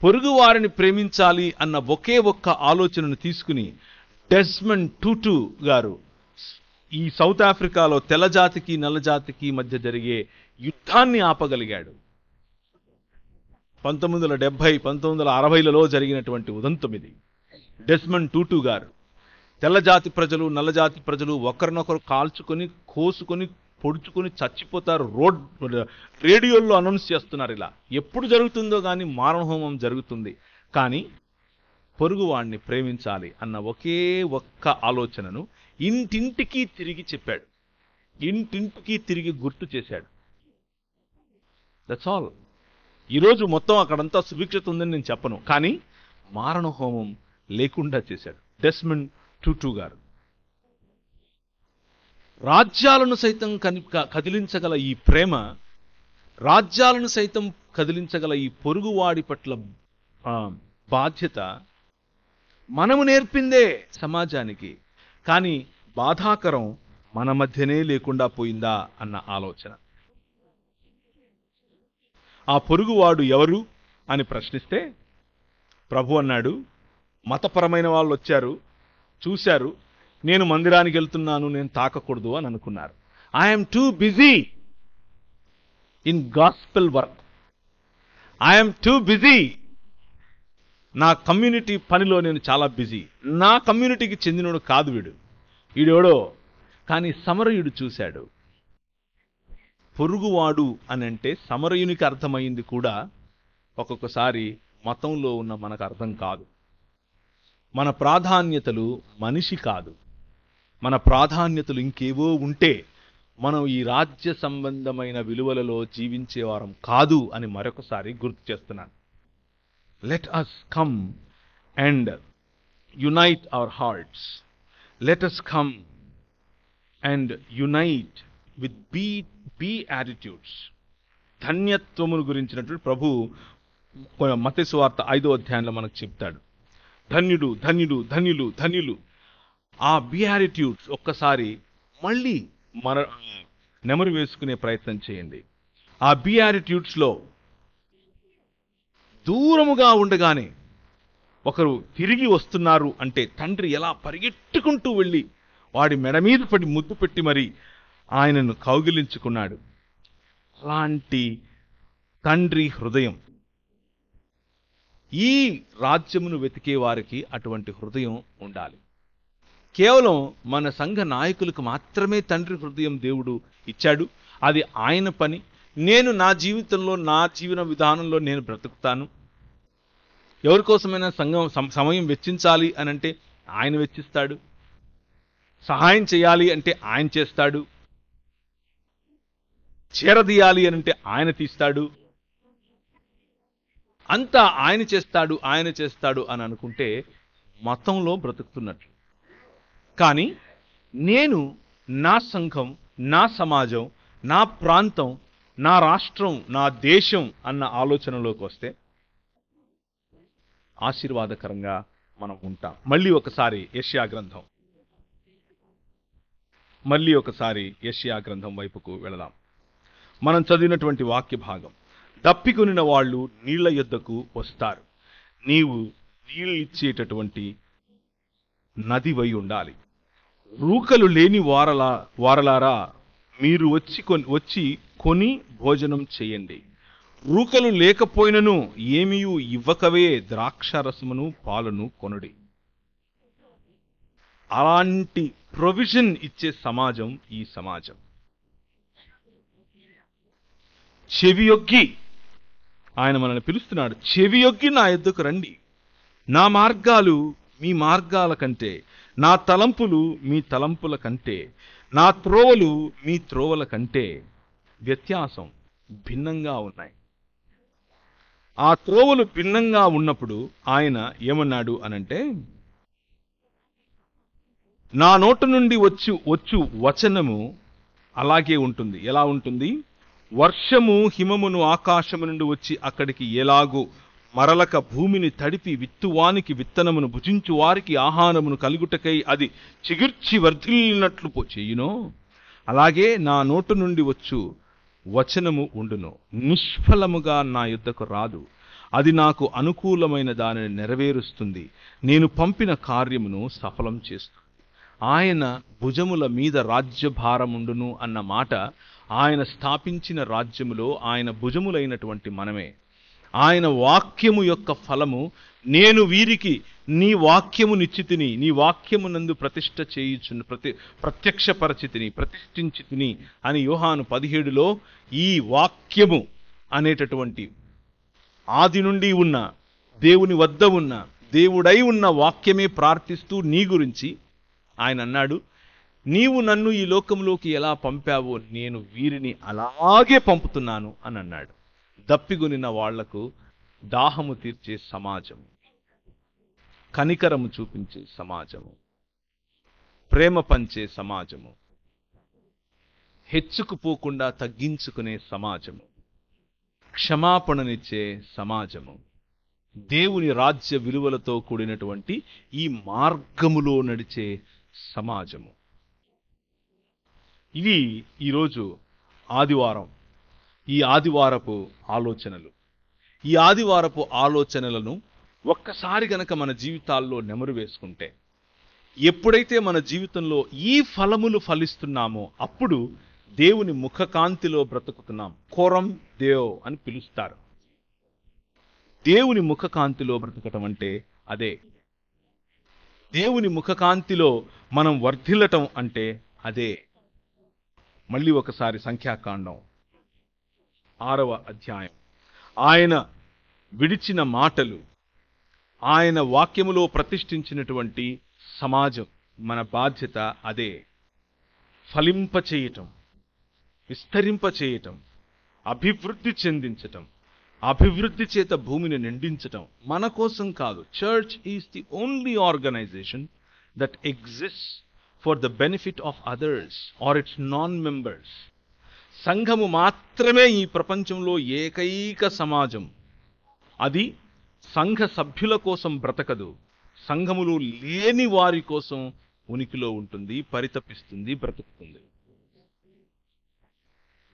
పొరుగువారిని ప్రేమించాలి అన్న ఒకే ఒక్క ఆలోచనను తీసుకుని డెస్మండ్ టూటు గారు ఈ సౌత్ ఆఫ్రికాలో తెల్లజాతికి నల్లజాతికి మధ్య జరిగే యుద్ధాన్ని ఆపగలిగాడు. 1960లలో జరిగినటువంటి ఉదంతం ఇది. డెస్మండ్ టూటు గారు తెల్లజాతి ప్రజలు నల్లజాతి ప్రజలు ఒకరినొకరు కాల్చుకొని కోసుకొని పొడుచుకొని చచ్చిపోతారు. రేడియోల్లో అనౌన్స్ చేస్తున్నారు. ఇలా ఎప్పుడు జరుగుతుందో కానీ మారణహోమం జరుగుతుంది. కానీ పొరుగువాణ్ణి ప్రేమించాలి అన్న ఒకే ఒక్క ఆలోచనను ఇంటింటికి తిరిగి చెప్పాడు. ఇంటింటికి తిరిగి గుర్తు చేశాడు. That's all. ఈరోజు మొత్తం అక్కడంతా సుభిక్షత ఉందని నేను చెప్పను, కానీ మారణహోమం లేకుండా చేశాడు డెస్మండ్ టూటు గారు. రాజ్యాలను సైతం కదిలించగల ఈ ప్రేమ, రాజ్యాలను సైతం కదిలించగల ఈ పొరుగువాడి పట్ల బాధ్యత మనము నేర్పిందే సమాజానికి. కానీ బాధాకరం మన మధ్యనే లేకుండా పోయిందా అన్న ఆలోచన. ఆ పొరుగువాడు ఎవరు అని ప్రశ్నిస్తే ప్రభు అన్నాడు, మతపరమైన వాళ్ళు వచ్చారు, చూశారు, నేను మందిరానికి వెళ్తున్నాను, నేను తాకకూడదు అని అనుకున్నారు. I'm too busy in gospel work. I'm too busy. నా కమ్యూనిటీ పనిలో నేను చాలా బిజీ. నా కమ్యూనిటీకి చెందినోడు కాదు వీడెవడో. కానీ సమరయుడు చూశాడు. పొరుగువాడు అని అంటే సమరయునికి అర్థమైంది కూడా ఒక్కొక్కసారి మతంలో ఉన్న మనకు అర్థం కాదు. మన ప్రాధాన్యతలు మనిషి కాదు, మన ప్రాధాన్యతలు ఇంకేవో ఉంటే మనం ఈ రాజ్య సంబంధమైన విలువలలో జీవించేవారం కాదు అని మరొకసారి గుర్తు చేస్తున్నాను. Let us come and unite our hearts. Let us come and unite with be attitudes. ధన్యత్వమును గురించినటువంటి ప్రభు మత్తయి సువార్త 5వ అధ్యాయంలో మనకు చెప్తాడు. ధన్యుడు ధన్యుడు ధన్యులు ధన్యులు. ఆ బియాటిట్యూడ్స్ ఒక్కసారి మళ్ళీ నెమరు వేసుకునే ప్రయత్నం చేయండి. ఆ బియాటిట్యూడ్స్లో దూరముగా ఉండగానే ఒకరు తిరిగి వస్తున్నారు అంటే తండ్రి ఎలా పరిగెట్టుకుంటూ వెళ్ళి వాడి మెడ మీద పడి ముద్దు పెట్టి మరి ఆయనను కౌగిలించుకున్నాడు. అలాంటి తండ్రి హృదయం ఈ రాజ్యమును వెతికే వారికి అటువంటి హృదయం ఉండాలి. కేవలం మన సంఘ నాయకులకు మాత్రమే తండ్రి హృదయం దేవుడు ఇచ్చాడు. అది ఆయన పని. నేను నా జీవితంలో నా జీవన విధానంలో నేను బ్రతుకుతాను. ఎవరికోసమైనా సమయం వెచ్చించాలి అనంటే ఆయన వెచ్చిస్తాడు. సహాయం చేయాలి అంటే ఆయన చేస్తాడు. చేరదీయాలి అనంటే ఆయన తీస్తాడు. అంతా ఆయన చేస్తాడు అని అనుకుంటే మతంలో బ్రతుకుతున్నట్లు. కానీ నేను నా సంఘం, నా సమాజం, నా ప్రాంతం, నా రాష్ట్రం, నా దేశం అన్న ఆలోచనలోకి వస్తే ఆశీర్వాదకరంగా మనం ఉంటాం. మళ్ళీ ఒకసారి యెషయా గ్రంథం వైపుకు వెళదాం. మనం చదివినటువంటి వాక్య భాగం, దప్పికొనిన వాళ్ళు నీళ్ల యొద్దకు వస్తారు, నీవు నీళ్ళు ఇచ్చేటటువంటి నదివై ఉండాలి. రూకలు లేని వారలారా మీరు వచ్చి కొని భోజనం చేయండి. రూకలు లేకపోయినను ఏమీయు ఇవ్వకవే ద్రాక్షారసమును పాలను కొనుడి. అలాంటి ప్రొవిజన్ ఇచ్చే సమాజం ఈ సమాజం. చెవియొగ్గి ఆయన మనల్ని పిలుస్తున్నాడు. చెవియొగ్గి నా యొద్దకు రండి. నా మార్గాలు మీ మార్గాల కంటే, నా తలంపులు మీ తలంపుల కంటే, నా త్రోవలు మీ త్రోవల కంటే వ్యత్యాసం భిన్నంగా ఉన్నాయి. ఆ త్రోవలు భిన్నంగా ఉన్నప్పుడు ఆయన ఏమన్నాడు అనంటే, నా నోట నుండి వచ్చు వచనము అలాగే ఉంటుంది. ఎలా ఉంటుంది? వర్షము హిమమును ఆకాశము నుండి వచ్చి అక్కడికి ఎలాగూ మరలక భూమిని తడిపి విత్తువానికి విత్తనమును భుజించు వారికి ఆహారమును కలుగుటకై అది చిగుర్చి వర్ధిల్లినట్లు చేయునో, అలాగే నా నోటు నుండి వచ్చు వచనము ఉండును. నిష్ఫలముగా నా యుద్ధకు రాదు. అది నాకు అనుకూలమైన దానిని నెరవేరుస్తుంది. నేను పంపిన కార్యమును సఫలం చేస్తుంది. ఆయన భుజముల మీద రాజ్యభారముండును అన్న మాట ఆయన స్థాపించిన రాజ్యములో ఆయన భుజములైనటువంటి మనమే. ఆయన వాక్యము యొక్క ఫలము, నేను వీరికి నీ వాక్యము నిశ్చితిని, నీ వాక్యము నందు ప్రతిష్ఠ చేయుచును, ప్రత్యక్షపరచితిని, ప్రతిష్ఠించితిని అని యోహాను 17లో ఈ వాక్యము అనేటటువంటి ఆది నుండి ఉన్న దేవుని వద్ద ఉన్న దేవుడై ఉన్న వాక్యమే ప్రార్థిస్తూ నీ గురించి ఆయన అన్నాడు, నీవు నన్ను ఈ లోకంలోకి ఎలా పంపావో నేను వీరిని అలాగే పంపుతున్నాను అని అన్నాడు. దప్పిగొనిన వాళ్లకు దాహము తీర్చే సమాజము, కనికరము చూపించే సమాజము, ప్రేమ పంచే సమాజము, హెచ్చుకుపోకుండా తగ్గించుకునే సమాజము, క్షమాపణనిచ్చే సమాజము, దేవుని రాజ్య విలువలతో కూడినటువంటి ఈ మార్గములో నడిచే సమాజము. ఇవి ఈరోజు ఆదివారం, ఈ ఆదివారపు ఆలోచనలు. ఈ ఆదివారపు ఆలోచనలను ఒక్కసారి గనక మన జీవితాల్లో నెమరు వేసుకుంటే, ఎప్పుడైతే మన జీవితంలో ఈ ఫలములు ఫలిస్తున్నామో అప్పుడు దేవుని ముఖకాంతిలో బ్రతుకుతున్నాం. కోరం దేవ్ అని పిలుస్తారు. దేవుని ముఖకాంతిలో బ్రతకటం అంటే అదే. దేవుని ముఖకాంతిలో మనం వర్ధిల్లటం అంటే అదే. మళ్ళీ ఒకసారి సంఖ్యాకాండం 6వ అధ్యాయం. ఆయన విడిచిన మాటలు, ఆయన వాక్యములో ప్రతిష్ఠించినటువంటి సమాజం, మన బాధ్యత అదే. ఫలింపచేయటం, విస్తరింపచేయటం, అభివృద్ధి చెందించటం, అభివృద్ధి చేత భూమిని నిండించటం. మన కోసం కాదు. Church is the only organisation that exists for the benefit of others or its non members. సంఘము మాత్రమే ఈ ప్రపంచంలో ఏకైక సమాజం. అది సంఘ సభ్యుల కోసం బ్రతకదు, సంఘములు లేని వారి కోసం ఉనికిలో ఉంటుంది, పరితపిస్తుంది, బ్రతుకుతుంది.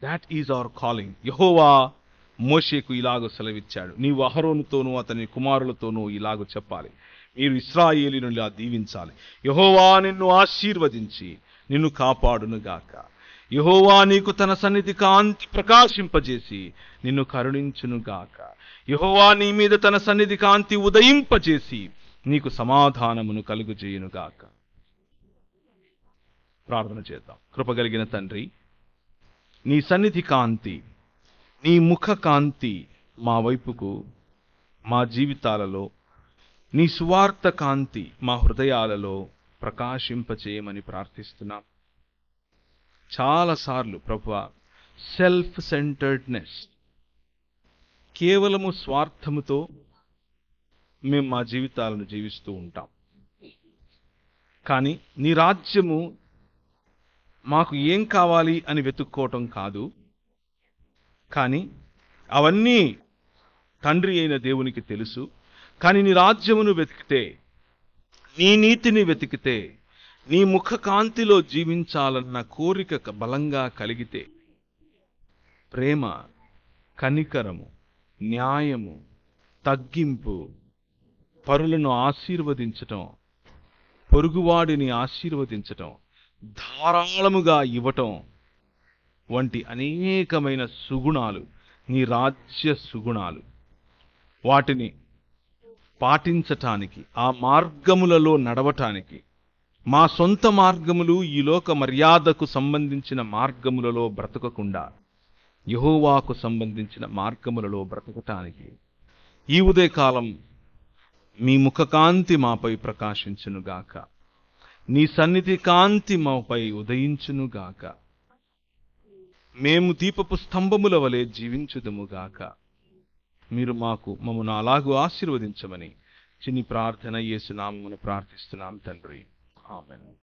That is our calling. Jehovah మోషేకు ఇలాగ సెలవిచ్చాడు, నీవు అహరోనుతోనూ అతని కుమారులతోనూ ఇలాగ చెప్పాలి, మీరు ఇశ్రాయేలీయులను దీవించాలి. యెహోవా నిన్ను ఆశీర్వదించి నిన్ను కాపాడునుగాక. యెహోవా నీకు తన సన్నిధి కాంతి ప్రకాశింపజేసి నిన్ను కరుణించునుగాక. యెహోవా నీ మీద తన సన్నిధి కాంతి ఉదయింపజేసి నీకు సమాధానమును కలుగజేయునుగాక. ప్రార్థన చేద్దాం. కృపగలిగిన తండ్రి, నీ సన్నిధి కాంతి, నీ ముఖ కాంతి మా వైపుకు, మా జీవితాలలో, నీ సువార్త కాంతి మా హృదయాలలో ప్రకాశింపచేయమని ప్రార్థిస్తున్నాం. చాలాసార్లు ప్రభువా, సెల్ఫ్ సెంటర్డ్నెస్, కేవలము స్వార్థముతో మేము మా జీవితాలను జీవిస్తూ ఉంటాం. కానీ నీ రాజ్యము మాకు ఏం కావాలి అని వెతుక్కోవటం కాదు, కానీ అవన్నీ తండ్రి అయిన దేవునికి తెలుసు. కానీ నీ రాజ్యమును వెతికితే, నీ నీతిని వెతికితే, నీ ముఖ కాంతిలో జీవించాలన్న కోరిక బలంగా కలిగితే, ప్రేమ, కనికరము, న్యాయము, తగ్గింపు, పరులను ఆశీర్వదించటం, పొరుగువాడిని ఆశీర్వదించటం, ధారాళముగా ఇవ్వటం వంటి అనేకమైన సుగుణాలు నీ రాజ్య సుగుణాలు. వాటిని పాటించటానికి, ఆ మార్గములలో నడవటానికి, మా సొంత మార్గములు, ఈ లోక మర్యాదకు సంబంధించిన మార్గములలో బ్రతకకుండా యెహోవాకు సంబంధించిన మార్గములలో బ్రతకటానికి ఈ ఉదయకాలం మీ ముఖకాంతి మాపై ప్రకాశించునుగాక. నీ సన్నిధి కాంతి మాపై ఉదయించునుగాక. మేము దీపపు స్తంభముల వలె జీవించుదుముగాక. మీరు మమ్మను అలాగూ ఆశీర్వదించమని చిన్ని ప్రార్థన యేసు నామమున ప్రార్థిస్తున్నాం తండ్రి. ఆమేన్.